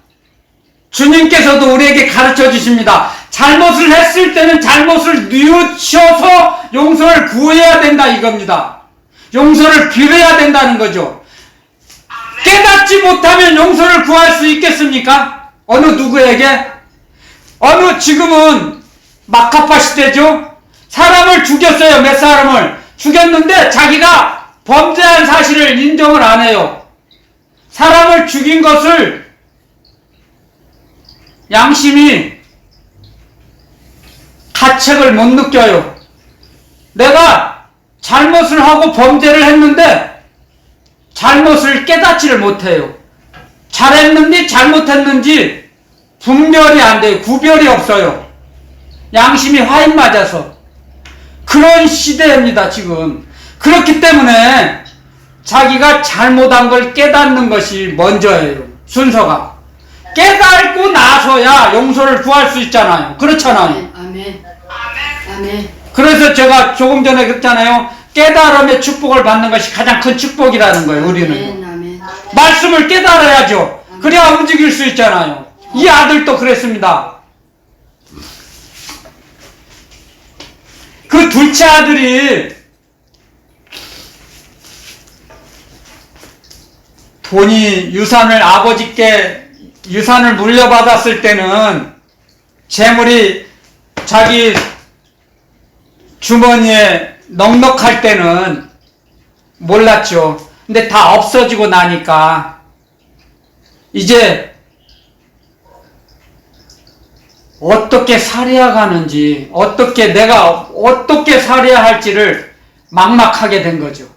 주님께서도 우리에게 가르쳐 주십니다. 잘못을 했을 때는 잘못을 뉘우쳐서 용서를 구해야 된다 이겁니다. 용서를 빌어야 된다는 거죠. 깨닫지 못하면 용서를 구할 수 있겠습니까? 어느 누구에게? 지금은 마카파 시대죠? 사람을 죽였어요. 몇 사람을 죽였는데 자기가 범죄한 사실을 인정을 안 해요. 사람을 죽인 것을 양심이 가책을 못 느껴요. 내가 잘못을 하고 범죄를 했는데 잘못을 깨닫지를 못해요. 잘했는지 잘못했는지 분별이 안 돼요. 구별이 없어요. 양심이 화인 맞아서. 그런 시대입니다, 지금. 그렇기 때문에 자기가 잘못한 걸 깨닫는 것이 먼저예요, 순서가. 깨닫고 나서야 용서를 구할 수 있잖아요. 그렇잖아요. 아멘. 아멘. 그래서 제가 조금 전에 그랬잖아요. 깨달음의 축복을 받는 것이 가장 큰 축복이라는 거예요, 우리는. 아멘. 아멘. 말씀을 깨달아야죠. 그래야 움직일 수 있잖아요. 이 아들도 그랬습니다. 그 둘째 아들이 돈이 아버지께 유산을 물려받았을 때는 재물이 자기 주머니에 넉넉할 때는 몰랐죠. 근데 다 없어지고 나니까 이제 어떻게 살아야 가는지, 내가 어떻게 살아야 할지를 막막하게 된 거죠.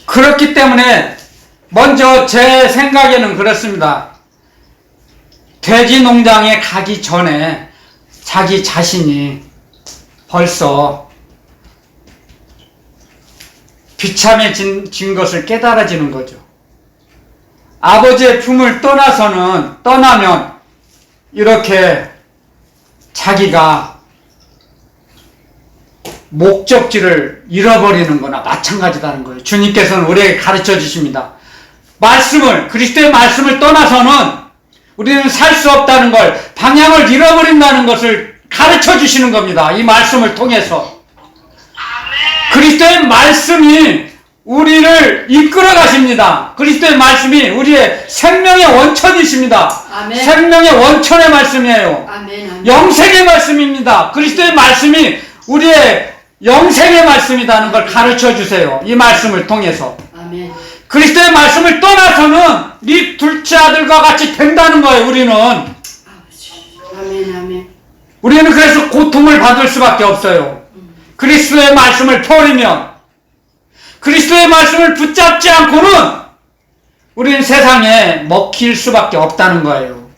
그렇기 때문에 먼저 제 생각에는 그렇습니다. 돼지 농장에 가기 전에 자기 자신이 벌써 비참해진 것을 깨달아지는 거죠. 아버지의 품을 떠나면 이렇게 자기가 목적지를 잃어버리는 거나 마찬가지다는 거예요. 주님께서는 우리에게 가르쳐 주십니다. 그리스도의 말씀을 떠나서는 우리는 살 수 없다는 걸, 방향을 잃어버린다는 것을 가르쳐 주시는 겁니다. 이 말씀을 통해서. 그리스도의 말씀이 우리를 이끌어 가십니다. 그리스도의 말씀이 우리의 생명의 원천이십니다. 아멘. 생명의 원천의 말씀이에요. 아멘. 아멘. 영생의 말씀입니다. 그리스도의 말씀이 우리의 영생의 말씀이라는 걸 가르쳐 주세요. 이 말씀을 통해서. 아멘. 그리스도의 말씀을 떠나서는 네 둘째 아들과 같이 된다는 거예요. 우리는. 아멘. 아멘. 우리는 그래서 고통을 받을 수밖에 없어요. 그리스도의 말씀을 버리면, 그리스도의 말씀을 붙잡지 않고는 우리는 세상에 먹힐 수밖에 없다는 거예요.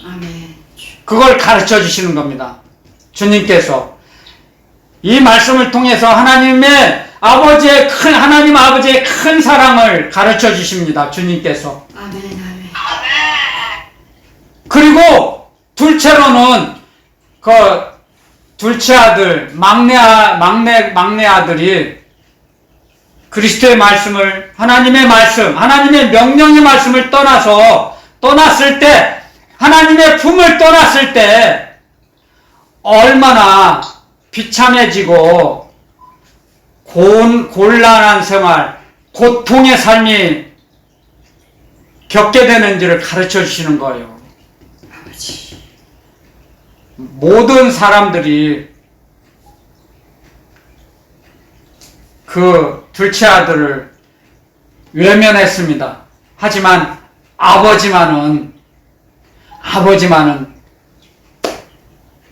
아멘. 그걸 가르쳐 주시는 겁니다. 주님께서 이 말씀을 통해서 하나님 아버지의 큰 사랑을 가르쳐 주십니다. 주님께서. 아멘. 아멘. 그리고 둘째로는 그 둘째 아들, 막내 아들이 그리스도의 말씀을, 하나님의 말씀, 하나님의 명령의 말씀을 떠났을 때, 하나님의 품을 떠났을 때 얼마나 비참해지고 곤란한 생활, 고통의 삶이 겪게 되는지를 가르쳐 주시는 거예요. 아버지. 모든 사람들이 그 둘째 아들을 외면했습니다. 하지만 아버지만은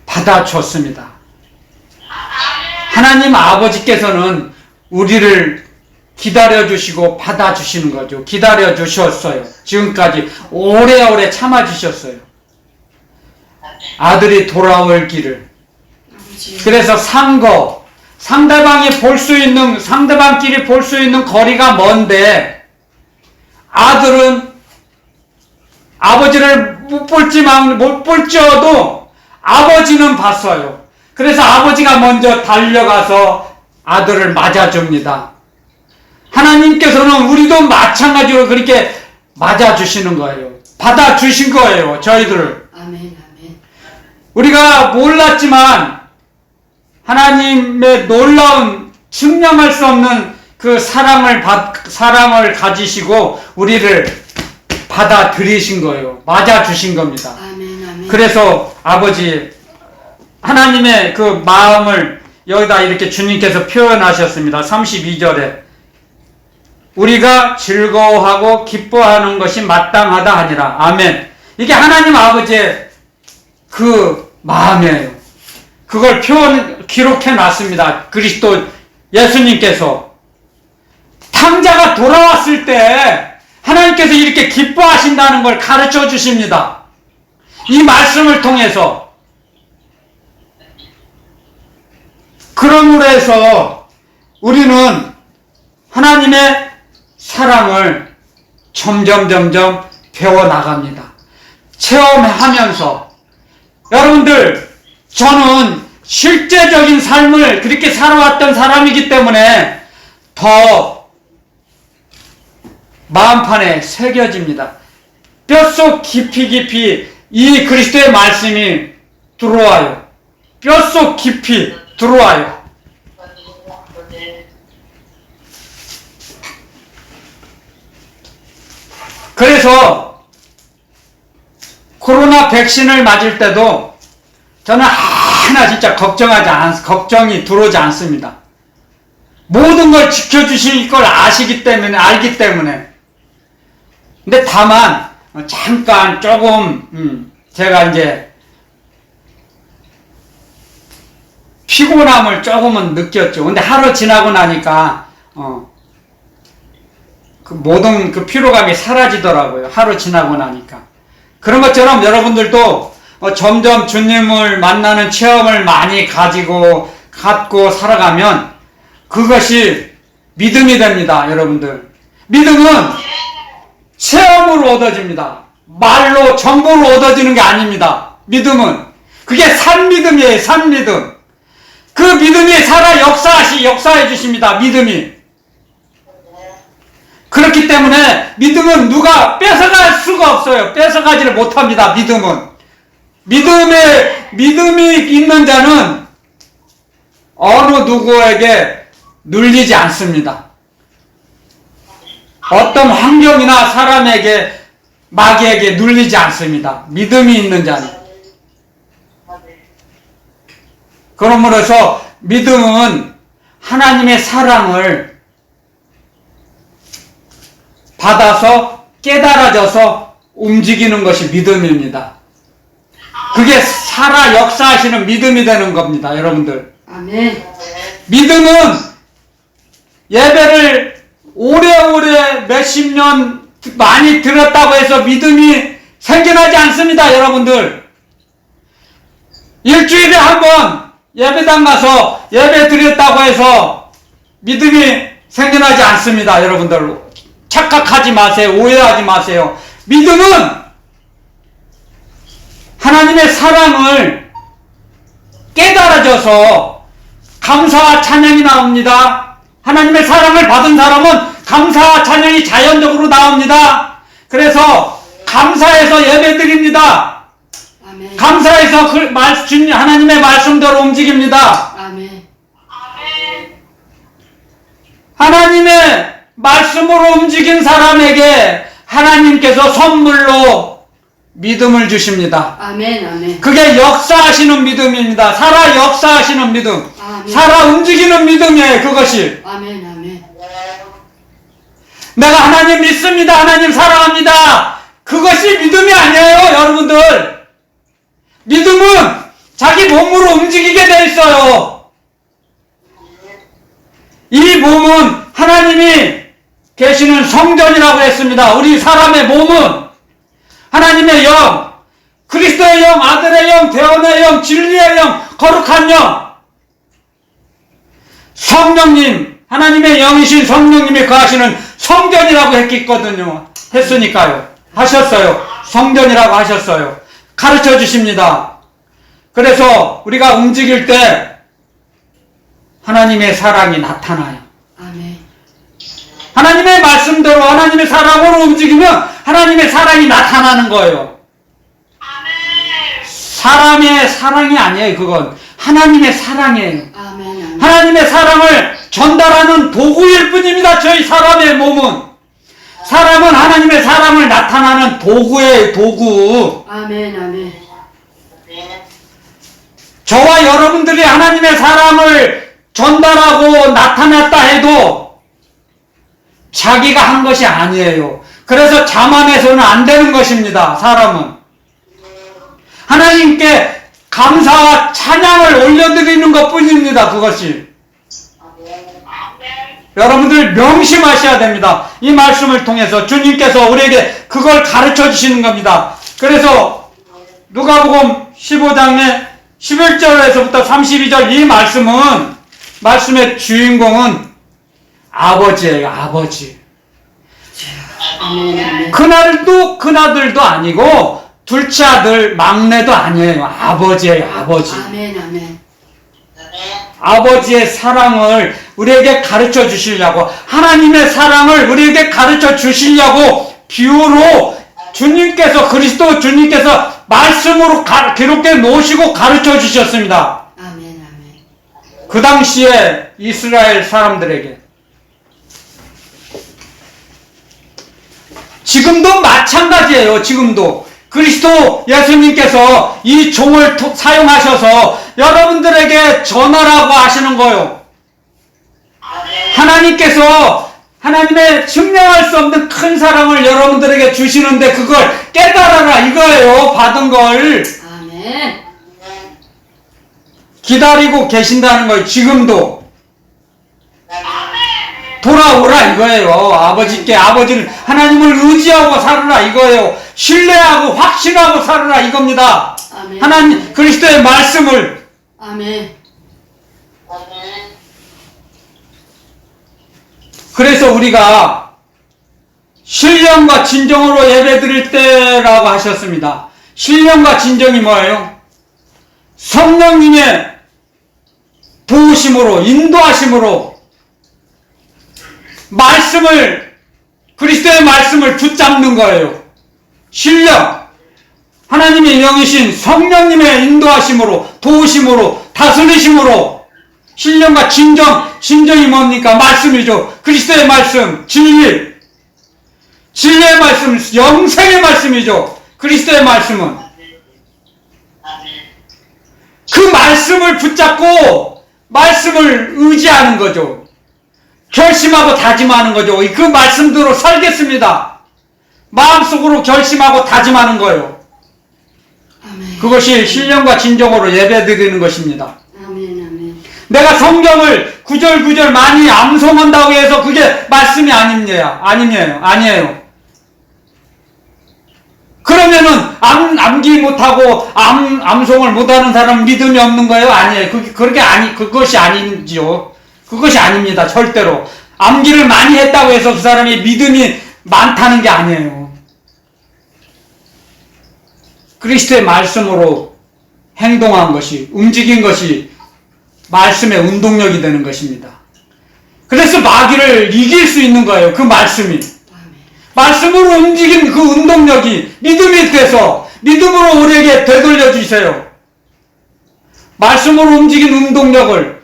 받아줬습니다. 하나님 아버지께서는 우리를 기다려주시고 받아주시는 거죠. 기다려주셨어요. 지금까지 오래오래 참아주셨어요. 아들이 돌아올 길을. 아버지. 그래서 상대방끼리 볼 수 있는 거리가 먼데, 아들은 아버지를 못 볼지어도 아버지는 봤어요. 그래서 아버지가 먼저 달려가서 아들을 맞아줍니다. 하나님께서는 우리도 마찬가지로 그렇게 맞아주시는 거예요. 받아주신 거예요, 저희들을. 아멘. 아멘. 우리가 몰랐지만 하나님의 놀라운 측량할 수 없는 그 사랑을 가지시고 우리를 받아들이신 거예요. 맞아주신 겁니다. 아멘. 아멘. 그래서 하나님의 그 마음을 여기다 이렇게 주님께서 표현하셨습니다. 32절에 우리가 즐거워하고 기뻐하는 것이 마땅하다 하니라. 아멘. 이게 하나님 아버지의 그 마음이에요. 그걸 기록해 놨습니다. 그리스도 예수님께서. 상자가 돌아왔을 때 하나님께서 이렇게 기뻐하신다는 걸 가르쳐 주십니다. 이 말씀을 통해서. 그러므로 해서 우리는 하나님의 사랑을 점점 배워나갑니다. 체험하면서. 여러분들, 저는 실제적인 삶을 그렇게 살아왔던 사람이기 때문에 더 마음판에 새겨집니다. 뼛속 깊이 이 그리스도의 말씀이 들어와요. 뼛속 깊이 들어와요. 그래서 코로나 백신을 맞을 때도 저는 하나 진짜 걱정이 들어오지 않습니다. 모든 걸 지켜주실 걸 알기 때문에. 근데 다만, 잠깐 조금, 제가 이제, 피곤함을 조금은 느꼈죠. 근데 하루 지나고 나니까, 그 모든 그 피로감이 사라지더라고요. 하루 지나고 나니까. 그런 것처럼 여러분들도 점점 주님을 만나는 체험을 많이 갖고 살아가면 그것이 믿음이 됩니다, 여러분들. 믿음은 체험으로 얻어집니다. 말로, 정보로 얻어지는 게 아닙니다. 믿음은. 그게 산믿음이에요, 산믿음. 그 믿음이 살아 역사해 주십니다, 믿음이. 그렇기 때문에 믿음은 누가 뺏어갈 수가 없어요. 뺏어가지를 못합니다, 믿음은. 믿음이 있는 자는 어느 누구에게 눌리지 않습니다. 어떤 환경이나 사람에게, 마귀에게 눌리지 않습니다. 믿음이 있는 자는. 그러므로서 믿음은 하나님의 사랑을 받아서 깨달아져서 움직이는 것이 믿음입니다. 그게 살아 역사하시는 믿음이 되는 겁니다, 여러분들. 아멘. 믿음은 예배를 오래오래 몇십 년 많이 들었다고 해서 믿음이 생겨나지 않습니다, 여러분들. 일주일에 한 번 예배당 가서 예배 드렸다고 해서 믿음이 생겨나지 않습니다, 여러분들. 착각하지 마세요. 오해하지 마세요. 믿음은 하나님의 사랑을 깨달아져서 감사와 찬양이 나옵니다. 하나님의 사랑을 받은 사람은 감사와 찬양이 자연적으로 나옵니다. 그래서 감사해서 예배 드립니다. 아멘. 감사해서 하나님의 말씀대로 움직입니다. 아멘. 하나님의 말씀으로 움직인 사람에게 하나님께서 선물로 믿음을 주십니다. 아멘. 아멘. 그게 역사하시는 믿음입니다. 살아 역사하시는 믿음. 아멘. 살아 움직이는 믿음이에요, 그것이. 아멘. 아멘. 내가 하나님 믿습니다. 하나님 사랑합니다. 그것이 믿음이 아니에요, 여러분들. 믿음은 자기 몸으로 움직이게 돼 있어요. 이 몸은 하나님이 계시는 성전이라고 했습니다. 우리 사람의 몸은 하나님의 영, 그리스도의 영, 아들의 영, 대원의 영, 진리의 영, 거룩한 영, 성령님, 하나님의 영이신 성령님이 거하시는 성전이라고 했으니까요. 하셨어요. 성전이라고 하셨어요. 가르쳐 주십니다. 그래서 우리가 움직일 때 하나님의 사랑이 나타나요. 아멘. 하나님의 말씀대로 하나님의 사랑으로 움직이면 하나님의 사랑이 나타나는 거예요. 사람의 사랑이 아니에요, 그건. 하나님의 사랑이에요. 아멘. 아멘. 하나님의 사랑을 전달하는 도구일 뿐입니다, 저희 사람의 몸은. 사람은 하나님의 사랑을 나타나는 도구예요, 도구. 아멘. 아멘. 저와 여러분들이 하나님의 사랑을 전달하고 나타났다 해도 자기가 한 것이 아니에요. 그래서 자만해서는 안 되는 것입니다, 사람은. 하나님께 감사와 찬양을 올려드리는 것 뿐입니다, 그것이. 여러분들 명심하셔야 됩니다. 이 말씀을 통해서 주님께서 우리에게 그걸 가르쳐 주시는 겁니다. 그래서 누가복음 15장의 11절에서부터 32절 이 말씀의 주인공은 아버지예요. 아버지. 아멘. 큰아들도 아니고 둘째 아들 막내도 아니에요. 아버지예요. 아버지. 아멘. 아버지의 사랑을 우리에게 가르쳐 주시려고, 하나님의 사랑을 우리에게 가르쳐 주시려고 비유로 그리스도 주님께서 말씀으로 기록해 놓으시고 가르쳐 주셨습니다. 아멘. 그 당시에 이스라엘 사람들에게. 지금도 마찬가지예요. 지금도 그리스도 예수님께서 이 종을 사용하셔서 여러분들에게 전하라고 하시는 거예요. 하나님께서 하나님의 증명할 수 없는 큰 사랑을 여러분들에게 주시는데 그걸 깨달아라 이거예요. 받은 걸 아멘. 기다리고 계신다는 거예요. 지금도 돌아오라 이거예요. 아버지를 하나님을 의지하고 살아라 이거예요. 신뢰하고 확신하고 살아라 이겁니다. 아멘. 하나님 그리스도의 말씀을. 아멘. 그래서 우리가 신령과 진정으로 예배드릴 때라고 하셨습니다. 신령과 진정이 뭐예요? 성령님의 도우심으로 인도하심으로 그리스도의 말씀을 붙잡는 거예요. 신령, 하나님의 영이신 성령님의 인도하심으로, 도우심으로, 다스리심으로, 신령과 진정이 뭡니까? 말씀이죠. 그리스도의 말씀, 진리의 말씀, 영생의 말씀이죠. 그리스도의 말씀은. 그 말씀을 붙잡고, 말씀을 의지하는 거죠. 결심하고 다짐하는 거죠. 그 말씀대로 살겠습니다. 마음속으로 결심하고 다짐하는 거예요. 아멘. 그것이 신령과 진정으로 예배드리는 것입니다. 아멘. 내가 성경을 구절구절 많이 암송한다고 해서 그게 말씀이 아니에요. 그러면은 암기 못하고 암송을 못하는 사람은 믿음이 없는 거예요? 아니에요. 그것이 아니지요. 그것이 아닙니다. 절대로. 암기를 많이 했다고 해서 그 사람이 믿음이 많다는 게 아니에요. 그리스도의 말씀으로 행동한 것이, 움직인 것이 말씀의 운동력이 되는 것입니다. 그래서 마귀를 이길 수 있는 거예요. 그 말씀이. 말씀으로 움직인 그 운동력이 믿음이 돼서 믿음으로 우리에게 되돌려 주세요. 말씀으로 움직인 운동력을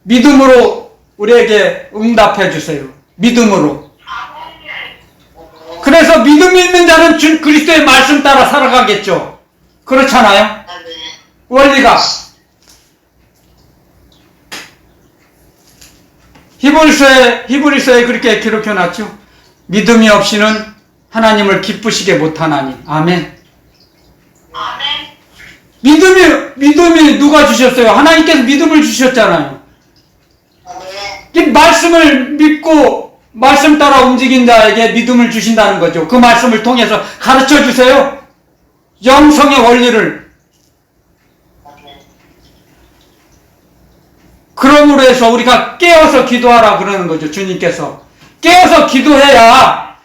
믿음으로 우리에게 응답해 주세요. 믿음으로. 그래서 믿음이 있는 자는 그리스도의 말씀 따라 살아가겠죠. 그렇잖아요? 원리가. 히브리서에 그렇게 기록해 놨죠. 믿음이 없이는 하나님을 기쁘시게 못하나니. 아멘. 믿음이 누가 주셨어요? 하나님께서 믿음을 주셨잖아요. 이 말씀을 믿고 말씀 따라 움직인 자에게 믿음을 주신다는 거죠. 그 말씀을 통해서 가르쳐 주세요. 영성의 원리를. 그러므로 해서 우리가 깨어서 기도하라 그러는 거죠. 주님께서. 깨어서 기도해야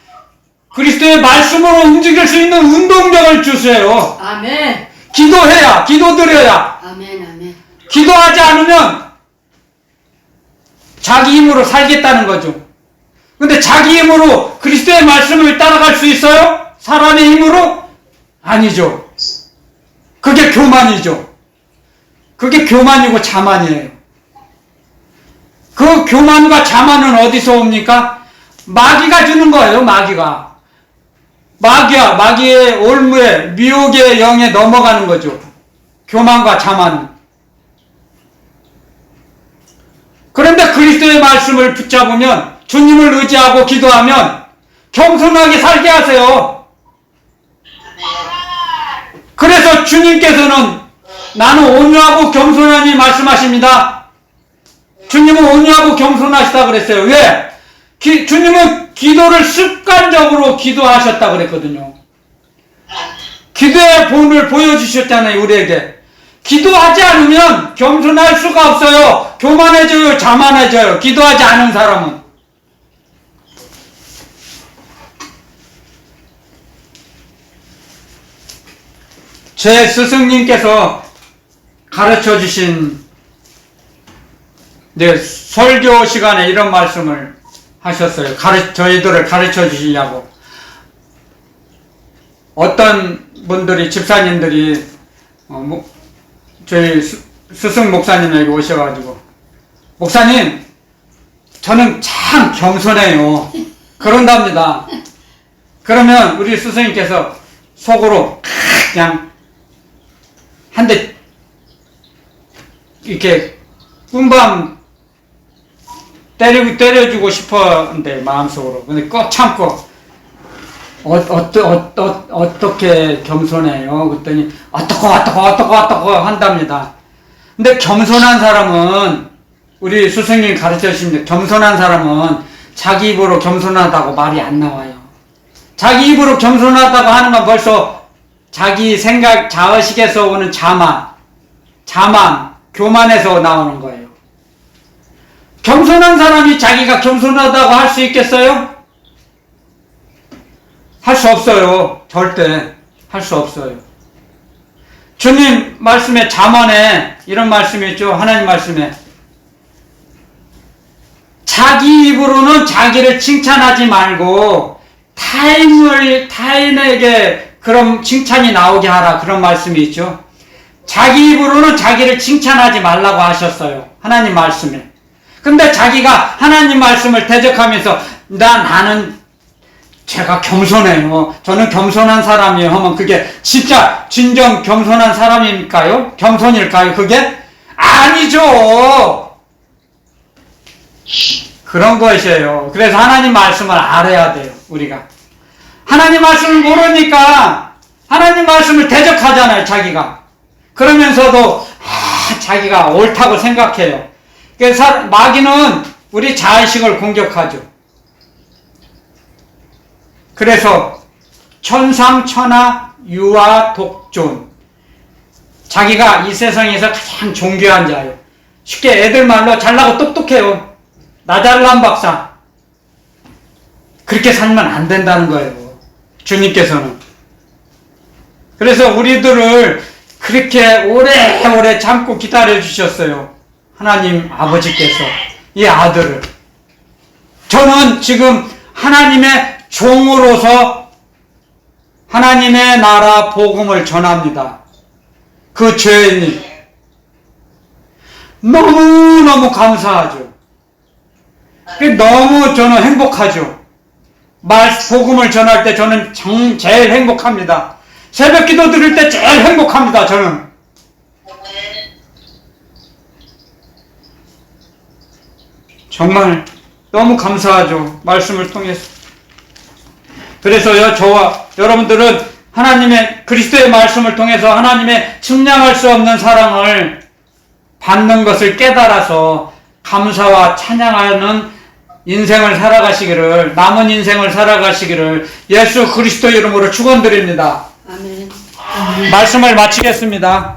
그리스도의 말씀으로 움직일 수 있는 운동력을 주세요. 아멘. 기도해야, 기도드려야. 아멘. 기도하지 않으면 자기 힘으로 살겠다는 거죠. 근데 자기 힘으로 그리스도의 말씀을 따라갈 수 있어요? 사람의 힘으로? 아니죠. 그게 교만이죠. 그게 교만이고 자만이에요. 그 교만과 자만은 어디서 옵니까? 마귀가 주는 거예요. 마귀의 올무에 미혹의 영에 넘어가는 거죠. 교만과 자만은. 그런데 그리스도의 말씀을 붙잡으면, 주님을 의지하고 기도하면 겸손하게 살게 하세요. 그래서 주님께서는 나는 온유하고 겸손하니 말씀하십니다. 주님은 온유하고 겸손하시다 그랬어요. 왜? 주님은 기도를 습관적으로 기도하셨다 그랬거든요. 기도의 본을 보여주셨잖아요, 우리에게. 기도하지 않으면 겸손할 수가 없어요. 교만해져요, 자만해져요. 기도하지 않은 사람은. 제 스승님께서 가르쳐 주신 설교 시간에 이런 말씀을 하셨어요. 저희들을 가르쳐 주시려고. 어떤 분들이, 집사님들이, 저희 스승 목사님에게 오셔가지고, 목사님, 저는 참 겸손해요. 그런답니다. 그러면 우리 스승님께서 속으로 그냥 한 대 이렇게 뿜밤 때려주고 싶었는데 마음속으로. 근데 꼭 참고 어떻게 겸손해요? 그랬더니 어떻고 한답니다. 근데 겸손한 사람은, 우리 스승님 가르쳐 주십니다. 겸손한 사람은 자기 입으로 겸손하다고 말이 안 나와요. 자기 입으로 겸손하다고 하는 건 벌써 자기 생각, 자의식에서 오는 자만, 교만에서 나오는 거예요. 겸손한 사람이 자기가 겸손하다고 할 수 있겠어요? 할 수 없어요. 절대 할 수 없어요. 주님 말씀에 잠언에 이런 말씀이 있죠. 하나님 말씀에 자기 입으로는 자기를 칭찬하지 말고 타인에게 그럼 칭찬이 나오게 하라, 그런 말씀이 있죠. 자기 입으로는 자기를 칭찬하지 말라고 하셨어요. 하나님 말씀에. 근데 자기가 하나님 말씀을 대적하면서 나는 제가 겸손해요. 저는 겸손한 사람이에요. 하면 그게 진짜 진정 겸손한 사람일까요? 겸손일까요? 그게? 아니죠. 그런 것이에요. 그래서 하나님 말씀을 알아야 돼요, 우리가. 하나님 말씀을 모르니까 하나님 말씀을 대적하잖아요, 자기가. 그러면서도 자기가 옳다고 생각해요. 그래서 마귀는 우리 자의식을 공격하죠. 그래서 천상천하 유아 독존, 자기가 이 세상에서 가장 존귀한 자예요. 쉽게 애들 말로 잘나고 똑똑해요. 나 잘난 박사. 그렇게 살면 안 된다는 거예요, 주님께서는. 그래서 우리들을 그렇게 오래오래 참고 기다려 주셨어요. 하나님 아버지께서 이 아들을. 저는 지금 하나님의 종으로서 하나님의 나라 복음을 전합니다. 그 죄인이 너무너무 감사하죠. 너무 저는 행복하죠. 복음을 전할 때 저는 제일 행복합니다. 새벽 기도 드릴 때 제일 행복합니다, 저는. 정말 너무 감사하죠, 말씀을 통해서. 그래서요, 저와 여러분들은 하나님의 그리스도의 말씀을 통해서 하나님의 측량할 수 없는 사랑을 받는 것을 깨달아서 감사와 찬양하는 인생을 살아가시기를, 남은 인생을 살아가시기를 예수 그리스도 이름으로 축원드립니다. 아멘. 말씀을 마치겠습니다.